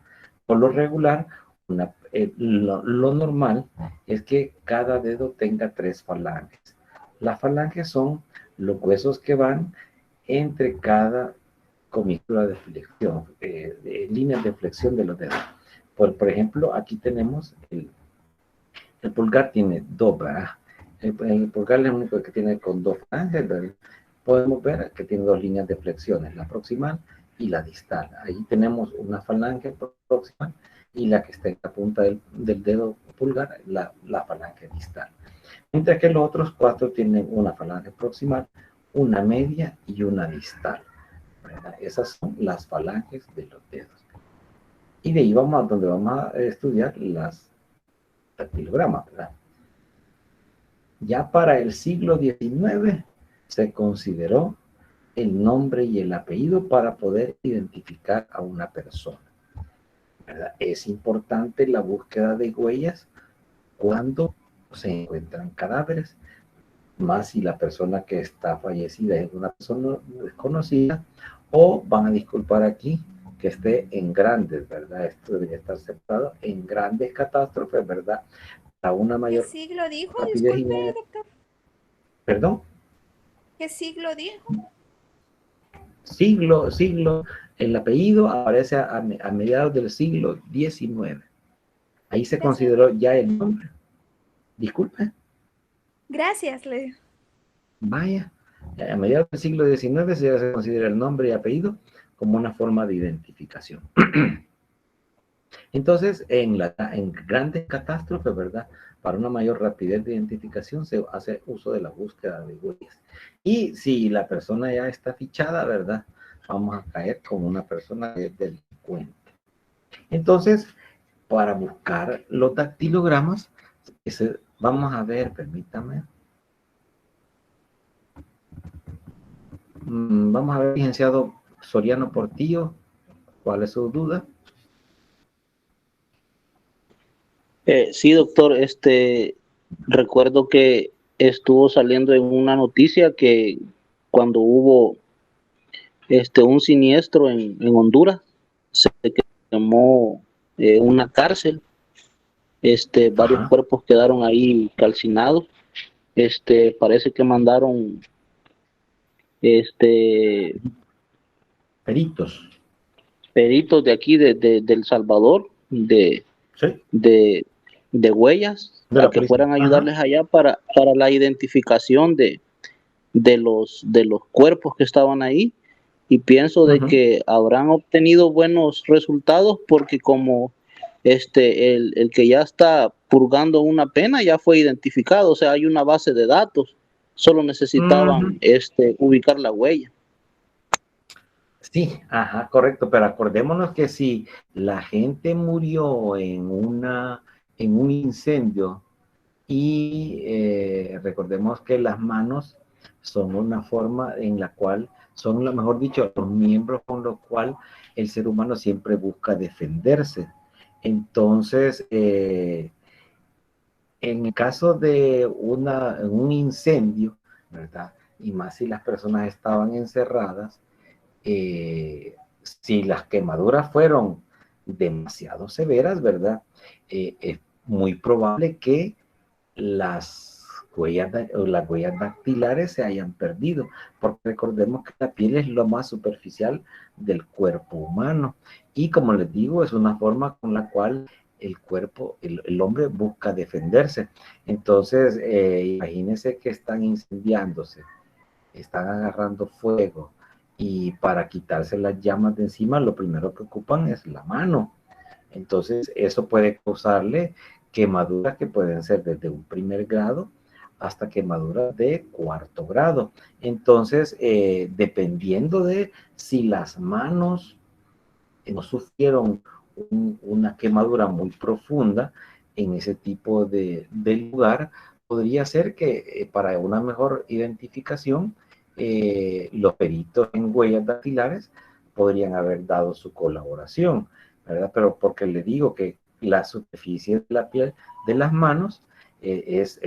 Por lo regular, lo normal es que cada dedo tenga 3 falanges. Las falanges son los huesos que van entre cada comisura de flexión, líneas de flexión de los dedos. Por ejemplo, aquí tenemos el pulgar tiene 2, ¿verdad? El pulgar es el único que tiene con 2 falanges, ¿verdad? Podemos ver que tiene 2 líneas de flexiones, la proximal y la distal. Ahí tenemos una falange proximal y la que está en la punta del dedo pulgar, la falange distal. Mientras que los otros 4 tienen una falange proximal, una media y una distal, ¿verdad? Esas son las falanges de los dedos. Y de ahí vamos a donde vamos a estudiar las dactilogramas, ¿verdad? Ya para el siglo XIX se consideró el nombre y el apellido para poder identificar a una persona, ¿verdad? Es importante la búsqueda de huellas cuando se encuentran cadáveres, más si la persona que está fallecida es una persona desconocida, o van a disculpar aquí que esté en grandes, ¿verdad? Esto debería estar separado en grandes catástrofes, ¿verdad? Para una ¿Qué mayor siglo dijo? rapidez Disculpe, doctor. perdón, ¿Qué siglo dijo? siglo, el apellido aparece a mediados del siglo XIX. Ahí se Gracias. consideró ya el nombre. Disculpe. Gracias, le digo. Vaya, a mediados del siglo XIX se considera el nombre y apellido como una forma de identificación. Entonces, en grandes catástrofes, ¿verdad? Para una mayor rapidez de identificación se hace uso de la búsqueda de huellas. Y si la persona ya está fichada, ¿verdad? Vamos a caer como una persona que es delincuente. Entonces, para buscar los dactilogramas, vamos a ver, permítame. Vamos a ver, licenciado Soriano Portillo, ¿cuál es su duda? Sí, doctor, recuerdo que estuvo saliendo en una noticia que cuando hubo un siniestro en Honduras, se quemó una cárcel, varios Ajá. cuerpos quedaron ahí calcinados, parece que mandaron Peritos. peritos de aquí de El Salvador, Sí. de huellas, De a la que policía. fueran a Ajá. ayudarles allá para la identificación de los cuerpos que estaban ahí, y pienso de Uh-huh. que habrán obtenido buenos resultados porque como el que ya está purgando una pena ya fue identificado, o sea, hay una base de datos, solo necesitaban Uh-huh. ubicar la huella. Sí, ajá, correcto, pero acordémonos que si la gente murió en un incendio y recordemos que las manos son una forma en la cual son, lo mejor dicho, los miembros con los cuales el ser humano siempre busca defenderse. Entonces, en el caso de un incendio, ¿verdad? Y más si las personas estaban encerradas, si las quemaduras fueron demasiado severas, ¿verdad? Es muy probable que las huellas dactilares se hayan perdido, porque recordemos que la piel es lo más superficial del cuerpo humano. Y como les digo, es una forma con la cual el cuerpo, el hombre busca defenderse. Entonces, imagínense que están incendiándose, están agarrando fuego, y para quitarse las llamas de encima, lo primero que ocupan es la mano. Entonces, eso puede causarle quemaduras que pueden ser desde un primer grado hasta quemaduras de cuarto grado. Entonces, dependiendo de si las manos no sufrieron una quemadura muy profunda en ese tipo de lugar, podría ser que para una mejor identificación, los peritos en huellas dactilares podrían haber dado su colaboración, ¿verdad? Pero porque le digo que la superficie de la piel de las manos es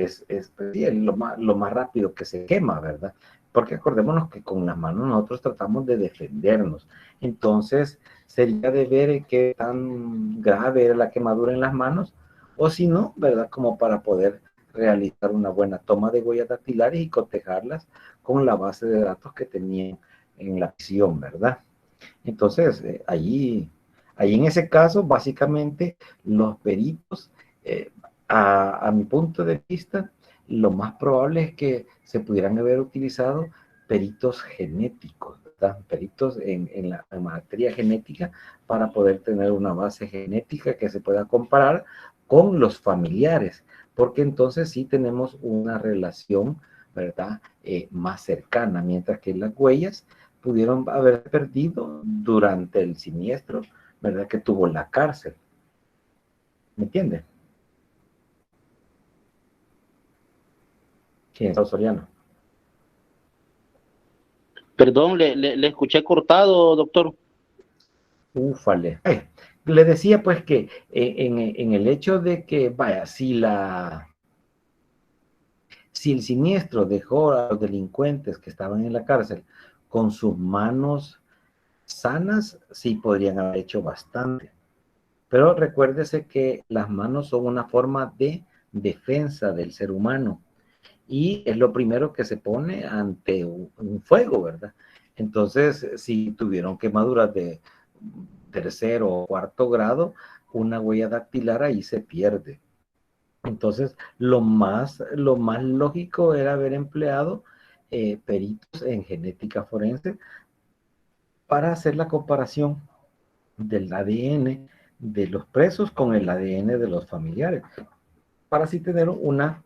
lo más rápido que se quema, ¿verdad? Porque acordémonos que con las manos nosotros tratamos de defendernos. Entonces, sería de ver qué tan grave era la quemadura en las manos, o si no, ¿verdad? Como para poder realizar una buena toma de huellas dactilares y cotejarlas con la base de datos que tenían en la acción, ¿verdad? Entonces, allí en ese caso, básicamente, los peritos, a mi punto de vista, lo más probable es que se pudieran haber utilizado peritos genéticos, ¿verdad? Peritos en la materia genética, para poder tener una base genética que se pueda comparar con los familiares, porque entonces sí tenemos una relación, ¿verdad? Más cercana, mientras que las huellas pudieron haber perdido durante el siniestro, ¿verdad? Que tuvo la cárcel. ¿Me entiende? ¿Quién es Soriano? Perdón, le escuché cortado, doctor. Ufale. Le decía pues que en el hecho de que, vaya, si el siniestro dejó a los delincuentes que estaban en la cárcel con sus manos sanas, sí podrían haber hecho bastante. Pero recuérdese que las manos son una forma de defensa del ser humano y es lo primero que se pone ante un fuego, ¿verdad? Entonces, si tuvieron quemaduras de tercero o cuarto grado, una huella dactilar ahí se pierde. Entonces, lo más lógico era haber empleado peritos en genética forense para hacer la comparación del ADN de los presos con el ADN de los familiares, para así tener una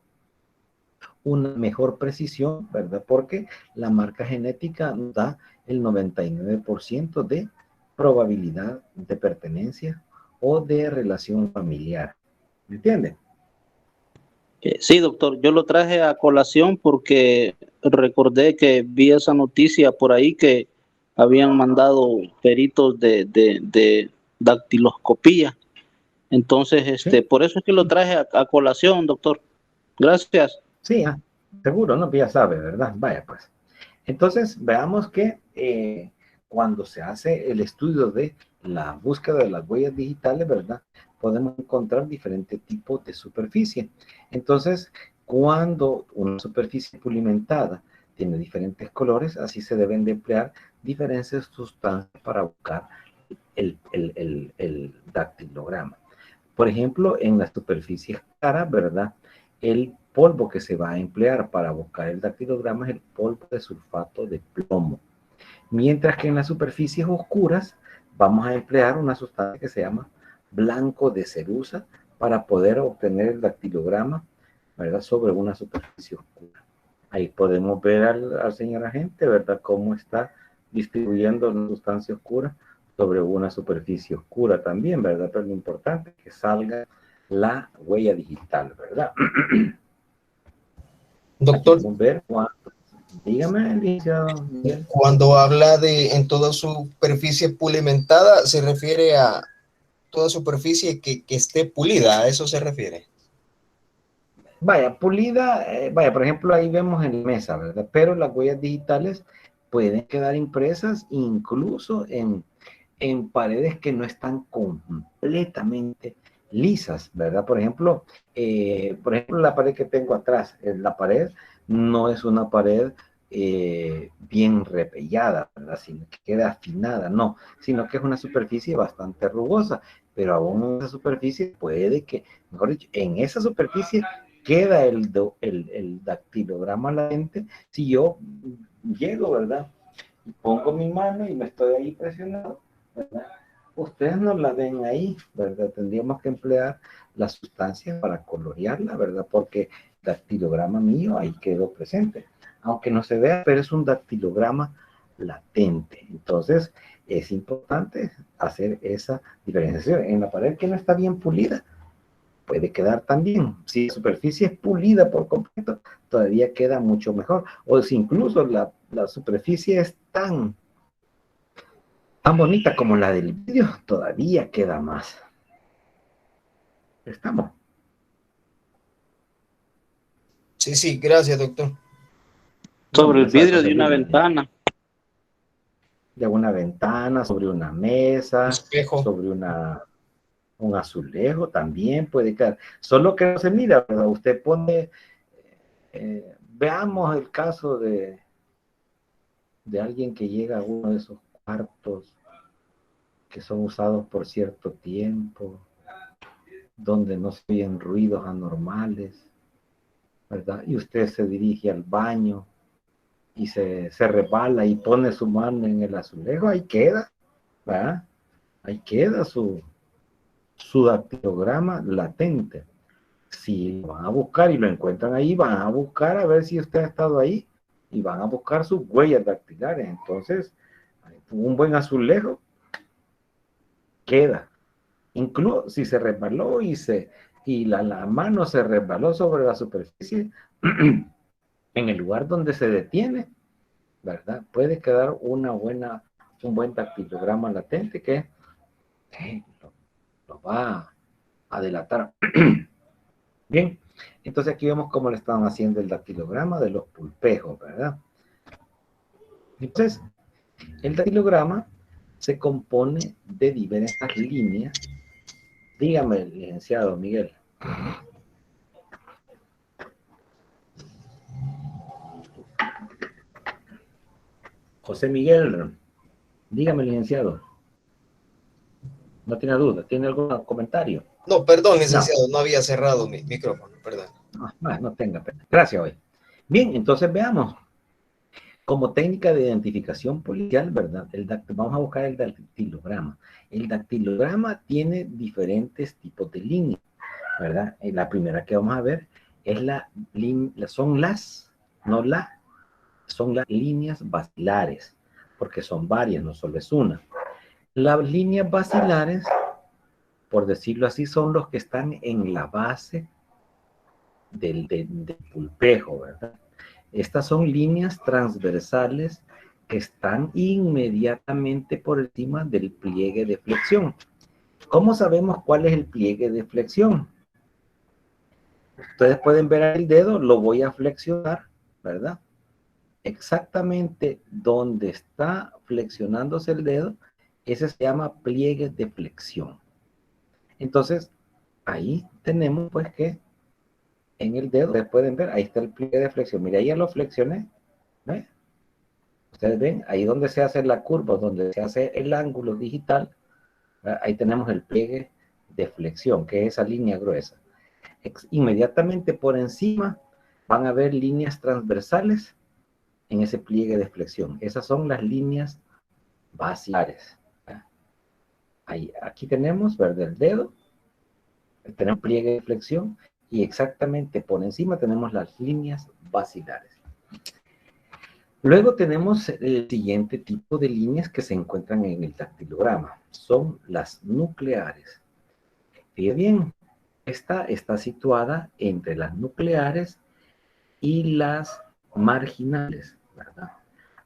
mejor precisión, ¿verdad? Porque la marca genética nos da el 99% de probabilidad de pertenencia o de relación familiar. ¿Me entiende? Sí, doctor, yo lo traje a colación porque recordé que vi esa noticia por ahí que habían mandado peritos de dactiloscopía. Entonces, ¿Sí? por eso es que lo traje a colación, doctor. Gracias. Sí, seguro, ¿no? Ya sabe, ¿verdad? Vaya, pues. Entonces, veamos que cuando se hace el estudio de la búsqueda de las huellas digitales, ¿verdad? Podemos encontrar diferentes tipos de superficie. Entonces, cuando una superficie pulimentada tiene diferentes colores, así se deben de emplear diferentes sustancias para buscar el dactilograma. Por ejemplo, en las superficies claras, ¿verdad? El polvo que se va a emplear para buscar el dactilograma es el polvo de sulfato de plomo. Mientras que en las superficies oscuras vamos a emplear una sustancia que se llama blanco de cerusa para poder obtener el dactilograma, ¿verdad? Sobre una superficie oscura. Ahí podemos ver al señor agente, ¿verdad? Cómo está distribuyendo una sustancia oscura sobre una superficie oscura también, ¿verdad? Pero lo importante es que salga la huella digital, ¿verdad? Doctor, Podemos ver dígame, licenciado Miguel. cuando habla de en toda superficie pulimentada, se refiere a toda superficie que esté pulida, ¿a eso se refiere? Vaya, pulida, vaya, por ejemplo, ahí vemos en la mesa, ¿verdad? Pero las huellas digitales pueden quedar impresas incluso en paredes que no están completamente lisas, ¿verdad? Por ejemplo, la pared que tengo atrás, la pared no es una pared bien repellada, ¿verdad? Sino que queda afinada, no, sino que es una superficie bastante rugosa, pero aún en esa superficie puede que, mejor dicho, en esa superficie queda el dactilograma latente si yo llego, ¿verdad? Y pongo mi mano y me estoy ahí presionando, ¿verdad? Ustedes no la ven ahí, ¿verdad? Tendríamos que emplear la sustancia para colorearla, ¿verdad? Porque el dactilograma mío ahí quedó presente. Aunque no se vea, pero es un dactilograma latente. Entonces, es importante hacer esa diferenciación. En la pared que no está bien pulida, puede quedar también. Si la superficie es pulida por completo, todavía queda mucho mejor. O si incluso la superficie es tan bonita como la del vidrio, todavía queda más. ¿Estamos? Sí, gracias, doctor. Sobre No, el vidrio de una ventana. De una ventana, sobre una mesa, Espejo. sobre un azulejo también puede quedar. Solo que no se mira, ¿verdad? Usted pone, veamos el caso de alguien que llega a uno de esos cuartos que son usados por cierto tiempo, donde no se oyen ruidos anormales, ¿verdad? Y usted se dirige al baño y se resbala y pone su mano en el azulejo, ahí queda, ¿verdad? Ahí queda su dactilograma latente. Si lo van a buscar y lo encuentran ahí, van a buscar a ver si usted ha estado ahí y van a buscar sus huellas dactilares. Entonces, un buen azulejo queda. Incluso si se resbaló y la mano se resbaló sobre la superficie, en el lugar donde se detiene, ¿verdad? Puede quedar un buen dactilograma latente que lo va a delatar. Bien, entonces aquí vemos cómo le están haciendo el dactilograma de los pulpejos, ¿verdad? Entonces, el dactilograma se compone de diversas líneas. Dígame, licenciado Miguel. José Miguel, dígame, licenciado. No tiene duda, ¿tiene algún comentario? No, perdón, licenciado, no había cerrado mi micrófono, perdón. No tenga pena. Gracias, hoy. Bien, entonces veamos. Como técnica de identificación policial, ¿verdad? Vamos a buscar el dactilograma. El dactilograma tiene diferentes tipos de líneas, ¿verdad? La primera que vamos a ver es son las líneas basilares, porque son varias, no solo es una. Las líneas basilares, por decirlo así, son los que están en la base del pulpejo, ¿verdad? Estas son líneas transversales que están inmediatamente por encima del pliegue de flexión. ¿Cómo sabemos cuál es el pliegue de flexión? Ustedes pueden ver el dedo, lo voy a flexionar, ¿verdad? Exactamente donde está flexionándose el dedo, ese se llama pliegue de flexión. Entonces, ahí tenemos pues que en el dedo, ustedes pueden ver, ahí está el pliegue de flexión. Mira, ahí ya lo flexioné, ¿ves? Ustedes ven, ahí donde se hace la curva, donde se hace el ángulo digital, ¿verdad? Ahí tenemos el pliegue de flexión, que es esa línea gruesa. Inmediatamente por encima van a ver líneas transversales en ese pliegue de flexión. Esas son las líneas basilares. Ahí, aquí tenemos, ¿verdad? El dedo, tenemos pliegue de flexión, y exactamente por encima tenemos las líneas basilares. Luego tenemos el siguiente tipo de líneas que se encuentran en el dactilograma. Son las nucleares. Fíjense bien, esta está situada entre las nucleares y las marginales, ¿verdad?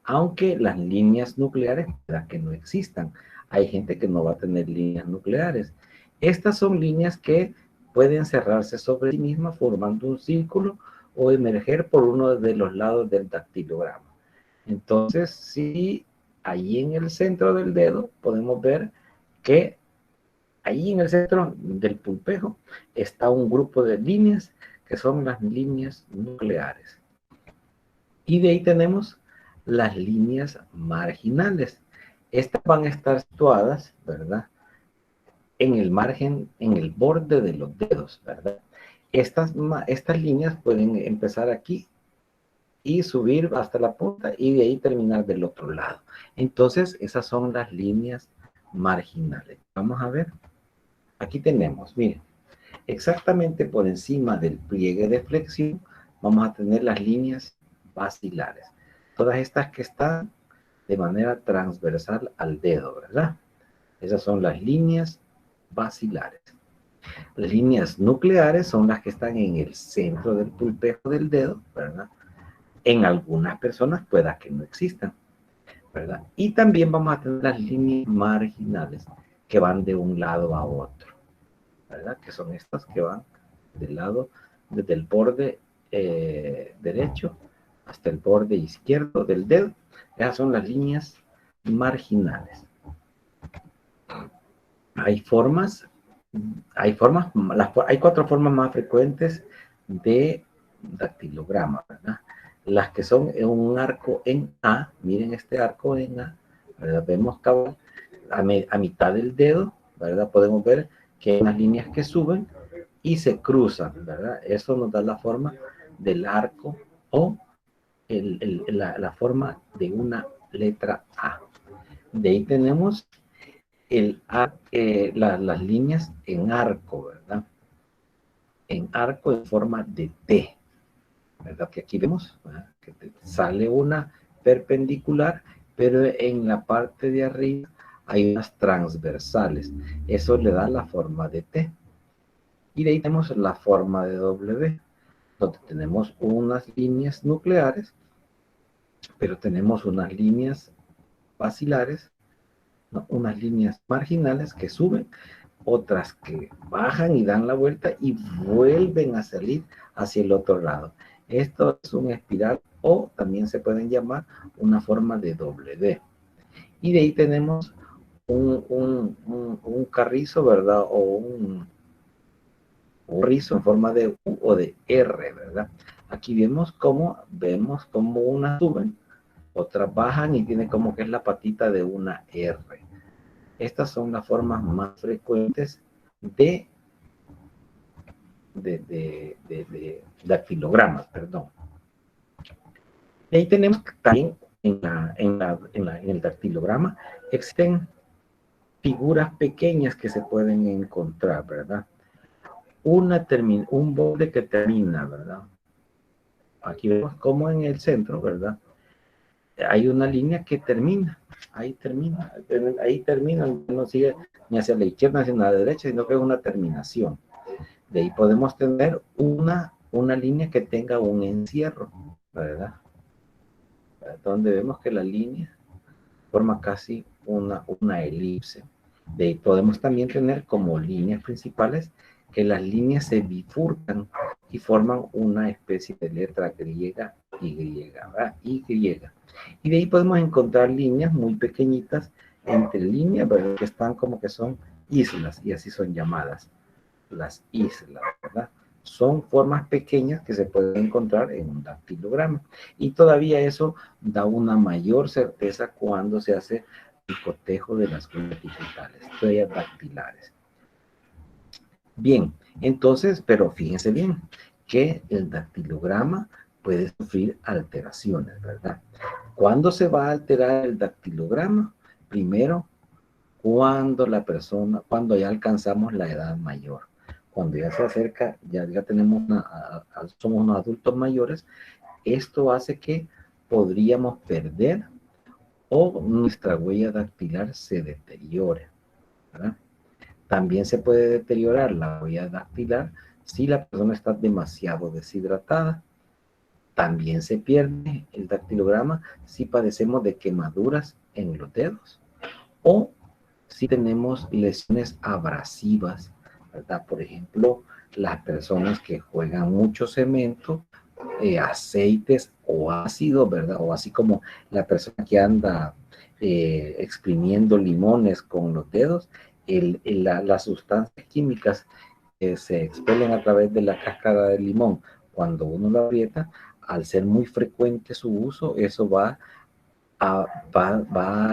Aunque las líneas nucleares, ¿verdad?, que no existan. Hay gente que no va a tener líneas nucleares. Estas son líneas que pueden cerrarse sobre sí mismas formando un círculo o emerger por uno de los lados del dactilograma. Entonces, si ahí en el centro del dedo podemos ver que ahí en el centro del pulpejo está un grupo de líneas que son las líneas nucleares. Y de ahí tenemos las líneas marginales. Estas van a estar situadas, ¿verdad?, en el margen, en el borde de los dedos, ¿verdad? Estas líneas pueden empezar aquí y subir hasta la punta y de ahí terminar del otro lado. Entonces, esas son las líneas marginales. Vamos a ver. Aquí tenemos, miren, exactamente por encima del pliegue de flexión vamos a tener las líneas basilares. Todas estas que están de manera transversal al dedo, ¿verdad? Esas son las líneas basilares. Las líneas nucleares son las que están en el centro del pulpejo del dedo, ¿verdad? En algunas personas pueda que no existan, ¿verdad? Y también vamos a tener las líneas marginales que van de un lado a otro, ¿verdad? Que son estas que van del lado, desde el borde derecho hasta el borde izquierdo del dedo. Esas son las líneas marginales. Hay cuatro formas más frecuentes de dactilograma, ¿verdad? Las que son en un arco en A, miren este arco en A, ¿verdad? Vemos que a mitad del dedo, ¿verdad? Podemos ver que hay unas líneas que suben y se cruzan, ¿verdad? Eso nos da la forma del arco o la forma de una letra A. De ahí tenemos las líneas en arco, ¿verdad? En arco en forma de T, ¿verdad? Que aquí vemos, ¿verdad?, que sale una perpendicular, pero en la parte de arriba hay unas transversales. Eso le da la forma de T. Y de ahí tenemos la forma de W, donde tenemos unas líneas nucleares pero tenemos unas líneas basilares, ¿no? Unas líneas marginales que suben, otras que bajan y dan la vuelta y vuelven a salir hacia el otro lado. Esto es un espiral o también se pueden llamar una forma de doble D. Y de ahí tenemos un carrizo, ¿verdad? O un rizo en forma de U o de R, ¿verdad? Aquí vemos cómo unas suben, otras bajan y tiene como que es la patita de una R. Estas son las formas más frecuentes de dactilogramas, perdón. Y ahí tenemos también en el dactilograma existen figuras pequeñas que se pueden encontrar, ¿verdad? Un borde que termina, ¿verdad? Aquí vemos como en el centro, ¿verdad? Hay una línea que termina, ahí termina, no sigue ni hacia la izquierda ni hacia la derecha, sino que es una terminación. De ahí podemos tener una línea que tenga un encierro, ¿verdad? Donde vemos que la línea forma casi una elipse. De ahí podemos también tener como líneas principales que las líneas se bifurcan y forman una especie de letra griega, Y, ¿verdad? Y. Y de ahí podemos encontrar líneas muy pequeñitas entre líneas, ¿verdad? Que están como que son islas, y así son llamadas las islas, ¿verdad? Son formas pequeñas que se pueden encontrar en un dactilograma. Y todavía eso da una mayor certeza cuando se hace el cotejo de las huellas digitales, huellas dactilares. Bien, entonces, pero fíjense bien que el dactilograma puede sufrir alteraciones, ¿verdad? ¿Cuándo se va a alterar el dactilograma? Primero, cuando ya alcanzamos la edad mayor. Cuando ya se acerca, ya tenemos somos unos adultos mayores, esto hace que podríamos perder o nuestra huella dactilar se deteriore, ¿verdad? También se puede deteriorar la huella dactilar si la persona está demasiado deshidratada. También se pierde el dactilograma si padecemos de quemaduras en los dedos o si tenemos lesiones abrasivas, ¿verdad? Por ejemplo, las personas que juegan mucho cemento, aceites o ácido, ¿verdad? O así como la persona que anda exprimiendo limones con los dedos, las sustancias químicas que se expelen a través de la cáscara del limón cuando uno lo aprieta, al ser muy frecuente su uso, eso va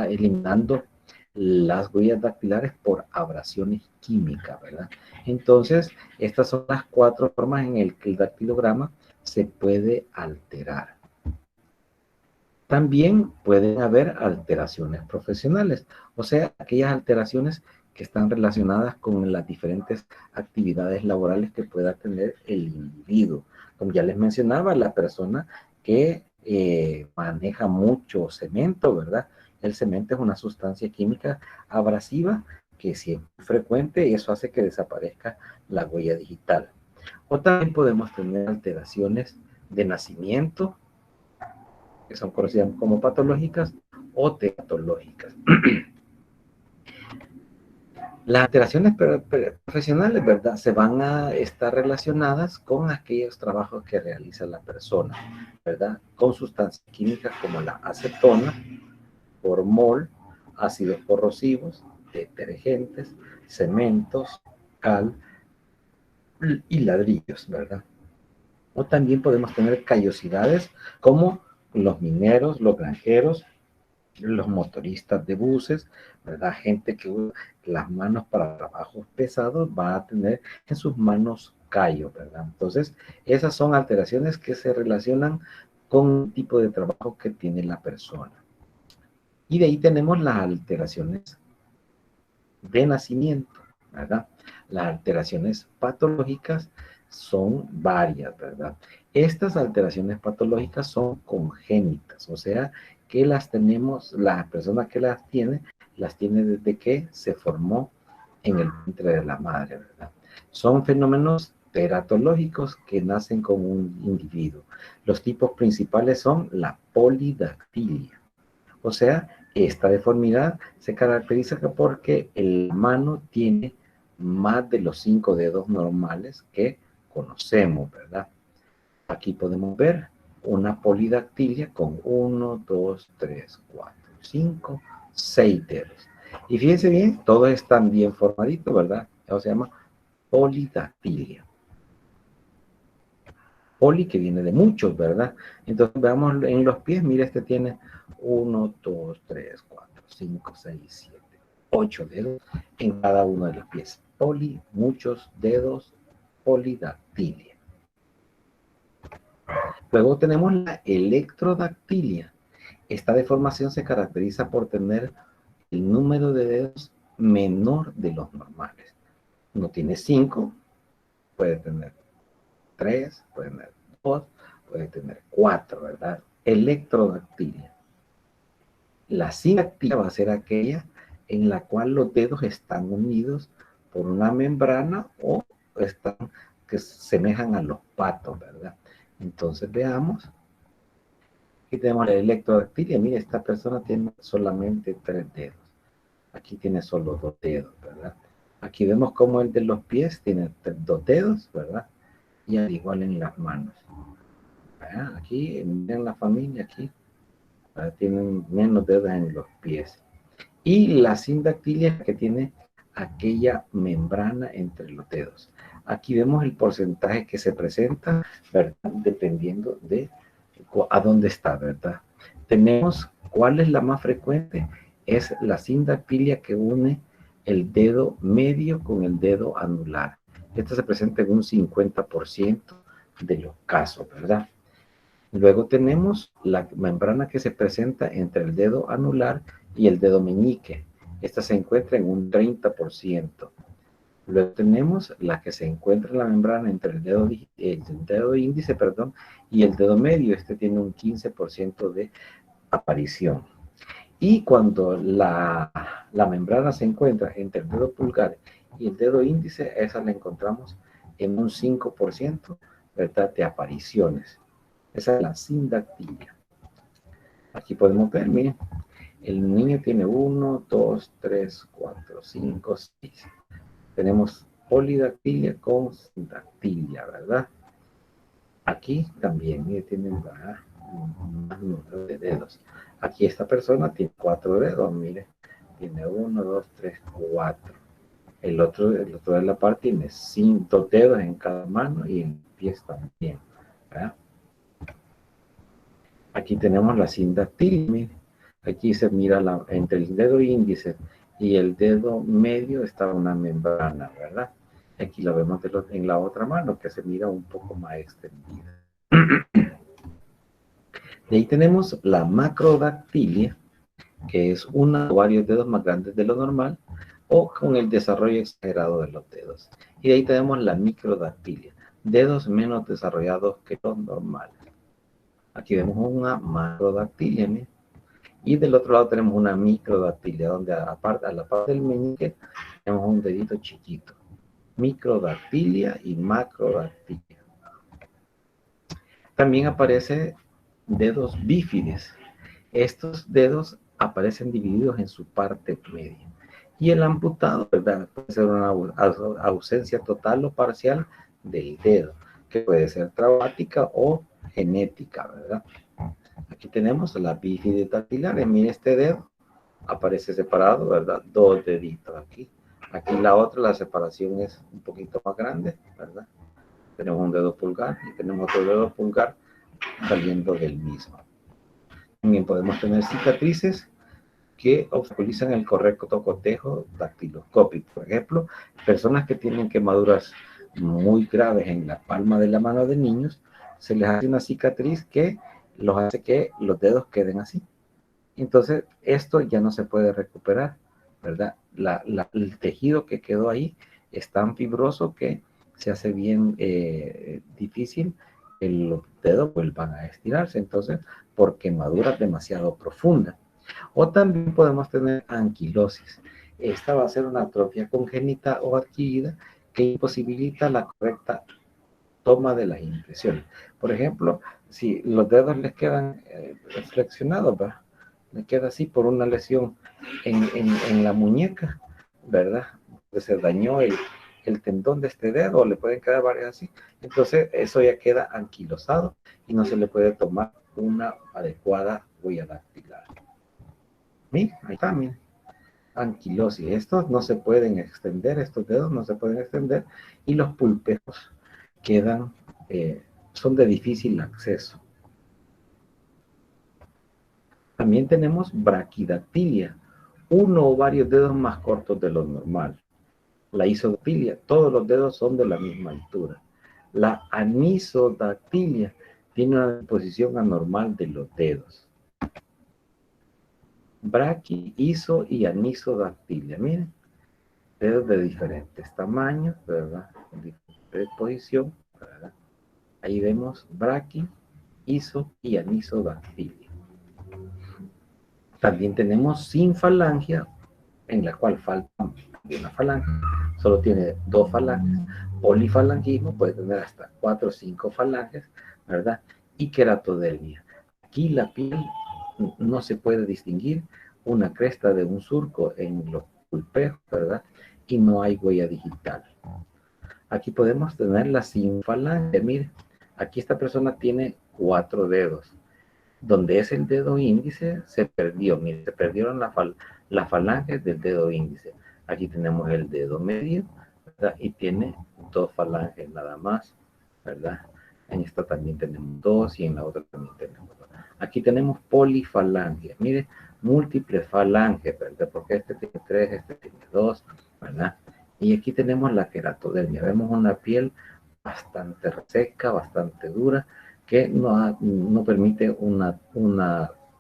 eliminando las huellas dactilares por abrasiones químicas, ¿verdad? Entonces, estas son las 4 formas en el que el dactilograma se puede alterar. También pueden haber alteraciones profesionales, o sea, aquellas alteraciones que están relacionadas con las diferentes actividades laborales que pueda tener el individuo. Como ya les mencionaba, la persona que maneja mucho cemento, ¿verdad? El cemento es una sustancia química abrasiva que si es frecuente, eso hace que desaparezca la huella digital. O también podemos tener alteraciones de nacimiento, que son conocidas como patológicas o teratológicas. Las alteraciones profesionales, ¿verdad? Se van a estar relacionadas con aquellos trabajos que realiza la persona, ¿verdad? Con sustancias químicas como la acetona, formol, ácidos corrosivos, detergentes, cementos, cal y ladrillos, ¿verdad? O también podemos tener callosidades como los mineros, los granjeros, los motoristas de buses, ¿verdad? Gente que usa las manos para trabajos pesados va a tener en sus manos callo, ¿verdad? Entonces, esas son alteraciones que se relacionan con el tipo de trabajo que tiene la persona. Y de ahí tenemos las alteraciones de nacimiento, ¿verdad? Las alteraciones patológicas son varias, ¿verdad? Estas alteraciones patológicas son congénitas, o sea, que las tenemos, la persona que las tiene desde que se formó en el vientre de la madre, ¿verdad? Son fenómenos teratológicos que nacen con un individuo. Los tipos principales son la polidactilia. O sea, esta deformidad se caracteriza porque la mano tiene más de los 5 dedos normales que conocemos, ¿verdad? Aquí podemos ver una polidactilia con 1, 2, 3, 4, 5, 6 dedos. Y fíjense bien, todos están bien formaditos, ¿verdad? Eso se llama polidactilia. Poli, que viene de muchos, ¿verdad? Entonces veamos en los pies, mire, este tiene 1, 2, 3, 4, 5, 6, 7, 8 dedos en cada uno de los pies. Poli, muchos dedos, polidactilia. Luego tenemos la electrodactilia. Esta deformación se caracteriza por tener el número de dedos menor de los normales. Uno tiene 5, puede tener 3, puede tener 2, puede tener 4, ¿verdad? Electrodactilia. La sindactilia va a ser aquella en la cual los dedos están unidos por una membrana o están que semejan a los patos, ¿verdad? Entonces veamos. Aquí tenemos la electrodactilia. Mire, esta persona tiene solamente 3 dedos. Aquí tiene solo 2 dedos, ¿verdad? Aquí vemos como el de los pies tiene 2 dedos, ¿verdad? Y al igual en las manos. Aquí, miren la familia aquí, tienen menos dedos en los pies. Y la sindactilia que tiene aquella membrana entre los dedos. Aquí vemos el porcentaje que se presenta, ¿verdad? Dependiendo de a dónde está, ¿verdad? Tenemos, ¿cuál es la más frecuente? Es la sindactilia que une el dedo medio con el dedo anular. Esto se presenta en un 50% de los casos, ¿verdad? Luego tenemos la membrana que se presenta entre el dedo anular y el dedo meñique. Esta se encuentra en un 30%. Luego tenemos la que se encuentra en la membrana entre el dedo índice, y el dedo medio. Este tiene un 15% de aparición. Y cuando la membrana se encuentra entre el dedo pulgar y el dedo índice, esa la encontramos en un 5%, ¿verdad?, de apariciones. Esa es la sindactilia. Aquí podemos ver, miren, el niño tiene 1, 2, 3, 4, 5, 6. Tenemos polidactilia con sindactilia, ¿verdad? Aquí también, miren, tienen más número de dedos. Aquí esta persona tiene 4 dedos, mire. Tiene 1, 2, 3, 4. El otro de la parte tiene 5 dedos en cada mano y en pies también, ¿verdad? Aquí tenemos la sindactilia, mire. Aquí se mira entre el dedo índice y el dedo medio está una membrana, ¿verdad? Aquí la vemos en la otra mano, que se mira un poco más extendida. De ahí tenemos la macrodactilia, que es una o varios dedos más grandes de lo normal, o con el desarrollo exagerado de los dedos. Y de ahí tenemos la microdactilia, dedos menos desarrollados que los normales. Aquí vemos una macrodactilia, ¿sí? Y del otro lado tenemos una microdactilia, donde a la parte del meñique tenemos un dedito chiquito. Microdactilia y macrodactilia. También aparecen dedos bífides. Estos dedos aparecen divididos en su parte media. Y el amputado, ¿verdad?, puede ser una ausencia total o parcial del dedo, que puede ser traumática o genética, ¿verdad? Aquí tenemos la bífide dactilar. Mire, este dedo aparece separado, ¿verdad? 2 deditos aquí. Aquí la otra, la separación es un poquito más grande, ¿verdad? Tenemos un dedo pulgar y tenemos otro dedo pulgar saliendo del mismo. También podemos tener cicatrices que obstaculizan el correcto cotejo dactiloscópico. Por ejemplo, personas que tienen quemaduras muy graves en la palma de la mano de niños, se les hace una cicatriz que los hace que los dedos queden así. Entonces, esto ya no se puede recuperar, ¿verdad? El tejido que quedó ahí es tan fibroso que se hace bien difícil que los dedos vuelvan a estirarse, entonces, por quemaduras demasiado profundas. O también podemos tener anquilosis. Esta va a ser una atrofia congénita o adquirida que imposibilita la correcta toma de las impresiones. Por ejemplo, si los dedos les quedan flexionados, ¿verdad? Les queda así por una lesión en la muñeca, ¿verdad? Pues se dañó el tendón de este dedo, o le pueden quedar varias así. Entonces, eso ya queda anquilosado y no se le puede tomar una adecuada huella dactilar. Mira, ahí está, mira. Anquilosis. Estos no se pueden extender, estos dedos no se pueden extender, y los pulpejos quedan, son de difícil acceso. También tenemos braquidactilia, uno o varios dedos más cortos de lo normal. La isodactilia, todos los dedos son de la misma altura. La anisodactilia tiene una disposición anormal de los dedos. Braqui, iso y anisodactilia. Miren, dedos de diferentes tamaños, ¿verdad? En diferente posición, ¿verdad? Ahí vemos braqui, iso y anisodactilia. También tenemos sinfalangia, en la cual falta una falange, solo tiene 2 falanges. Polifalangismo puede tener hasta 4 o 5 falanges, ¿verdad? Y queratodermia. Aquí la piel no se puede distinguir una cresta de un surco en los pulpejos, ¿verdad? Y no hay huella digital. Aquí podemos tener la sinfalange. Mire, aquí esta persona tiene 4 dedos. Donde es el dedo índice, se perdió. Mire, se perdieron las falanges del dedo índice. Aquí tenemos el dedo medio, ¿verdad? Y tiene 2 falanges nada más, ¿verdad? En esta también tenemos 2 y en la otra también tenemos 2. Aquí tenemos polifalangia. Mire, múltiples falanges, ¿verdad? Porque este tiene 3, este tiene 2, ¿verdad? Y aquí tenemos la queratodermia. Vemos una piel bastante seca, bastante dura, que no permite una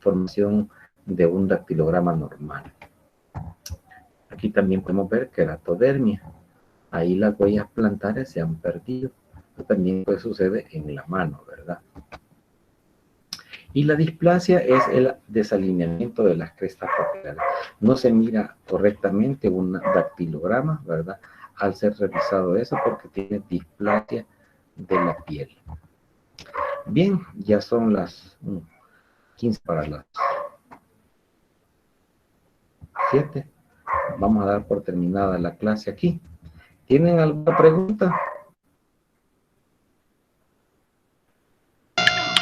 formación de un dactilograma normal. Aquí también podemos ver queratodermia. Ahí las huellas plantares se han perdido. También pues sucede en la mano, ¿verdad? Y la displasia es el desalineamiento de las crestas papilares. No se mira correctamente un dactilograma, ¿verdad? Al ser revisado eso, porque tiene displasia de la piel. Bien, ya son las 15 para las 7. Vamos a dar por terminada la clase aquí. ¿Tienen alguna pregunta?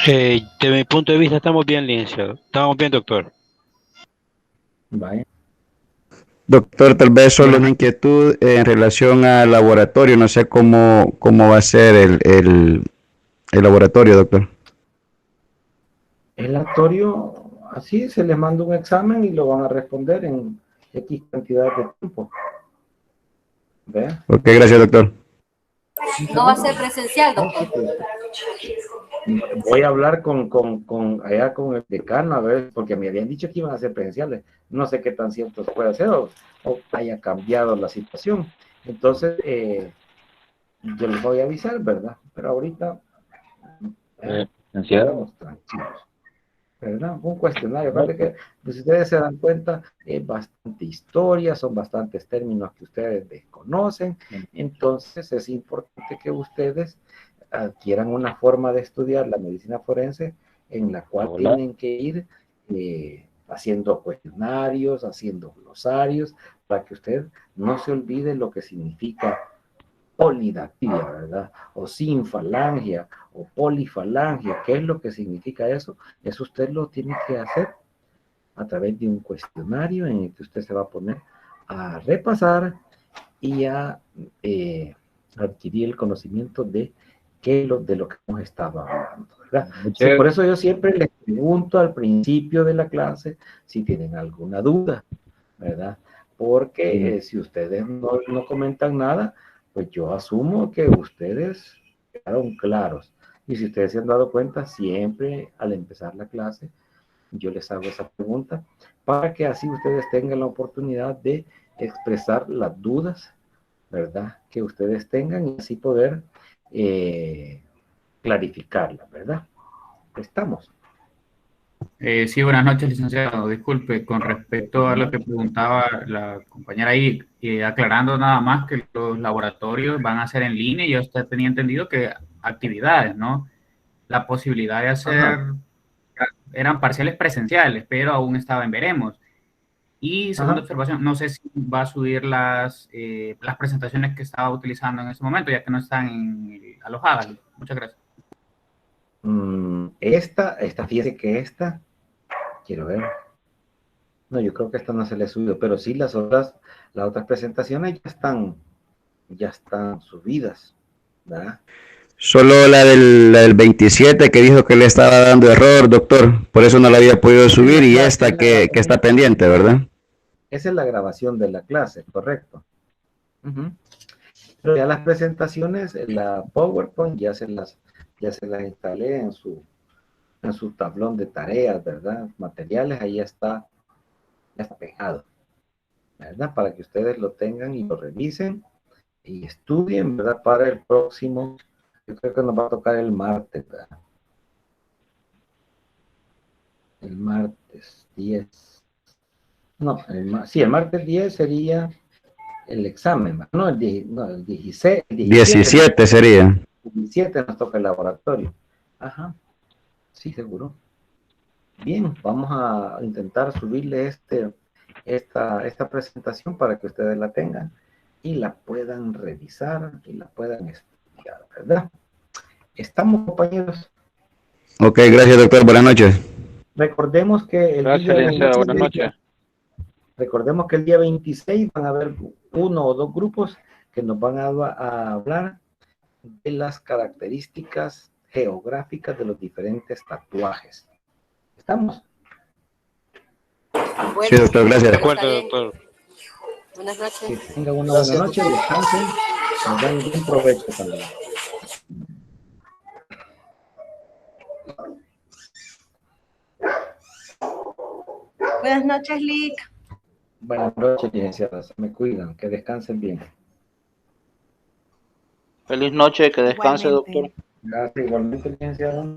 De mi punto de vista estamos bien, licenciado. Estamos bien, doctor. Vaya. Doctor, tal vez solo una inquietud en relación al laboratorio. No sé cómo va a ser el laboratorio, doctor. El laboratorio, así se les manda un examen y lo van a responder en X cantidad de tiempo. ¿Ve? Ok, gracias, doctor. No va a ser presencial, doctor. Voy a hablar allá con el decano, a ver, porque me habían dicho que iban a ser presenciales. No sé qué tan cierto puede ser o haya cambiado la situación. Entonces, yo les voy a avisar, ¿verdad? Pero ahorita estamos tranquilos, ¿verdad? Un cuestionario. Aparte que, pues, ustedes se dan cuenta, es bastante historia, son bastantes términos que ustedes desconocen. Entonces, es importante que ustedes adquieran una forma de estudiar la medicina forense en la cual tienen que ir haciendo cuestionarios, haciendo glosarios, para que usted no se olvide lo que significa polidactilia, ¿verdad? O sinfalangia, o polifalangia. ¿Qué es lo que significa eso? Eso usted lo tiene que hacer a través de un cuestionario en el que usted se va a poner a repasar y a adquirir el conocimiento de lo que hemos estado hablando, ¿verdad? Sí, por eso yo siempre les pregunto al principio de la clase si tienen alguna duda, ¿verdad? Porque si ustedes no comentan nada, pues yo asumo que ustedes quedaron claros. Y si ustedes se han dado cuenta, siempre al empezar la clase, yo les hago esa pregunta para que así ustedes tengan la oportunidad de expresar las dudas, ¿verdad? Que ustedes tengan y así poder clarificarla, ¿verdad? Estamos. Sí, buenas noches, licenciado. Disculpe, con respecto a lo que preguntaba la compañera ahí, aclarando nada más que los laboratorios van a ser en línea, yo tenía entendido que actividades, ¿no? La posibilidad de hacer, Ajá. eran parciales presenciales, pero aún estaba en veremos. Y segunda Ajá. observación, no sé si va a subir las presentaciones que estaba utilizando en ese momento, ya que no están alojadas. Muchas gracias. Fíjese que esta, quiero ver. No, yo creo que esta no se le subió, pero sí las otras presentaciones ya están subidas, ¿verdad? Solo la del 27 que dijo que le estaba dando error, doctor. Por eso no la había podido subir y esta que está pendiente, ¿verdad? Esa es la grabación de la clase, correcto. Ujú. Pero ya las presentaciones, la PowerPoint ya se las instalé en su tablón de tareas, ¿verdad? Materiales, ahí ya está pegado, ¿verdad? Para que ustedes lo tengan y lo revisen y estudien, ¿verdad? Para el próximo, yo creo que nos va a tocar el martes, ¿verdad? El martes 10. No, sí, el martes 10 sería el examen, ¿verdad? No, el 16, 17 sería. El 17 nos toca el laboratorio. Ajá, sí, seguro. Bien, vamos a intentar subirle esta presentación para que ustedes la tengan y la puedan revisar y la puedan estudiar, ¿verdad? ¿Estamos, compañeros? Ok, gracias, doctor. Buenas noches. Recordemos que Gracias, licenciado. Buenas noches. Recordemos que el día 26 van a haber 1 o 2 grupos que nos van a hablar de las características geográficas de los diferentes tatuajes. ¿Estamos? Sí, doctor, gracias. De acuerdo, doctor. Buenas noches. Que tengan una buena noche, descansen, nos dan buen provecho también. Buenas noches, Lick. Buenas noches, licenciadas. Me cuidan, que descansen bien. Feliz noche, que descanse, doctor. Gracias, igualmente, licenciado.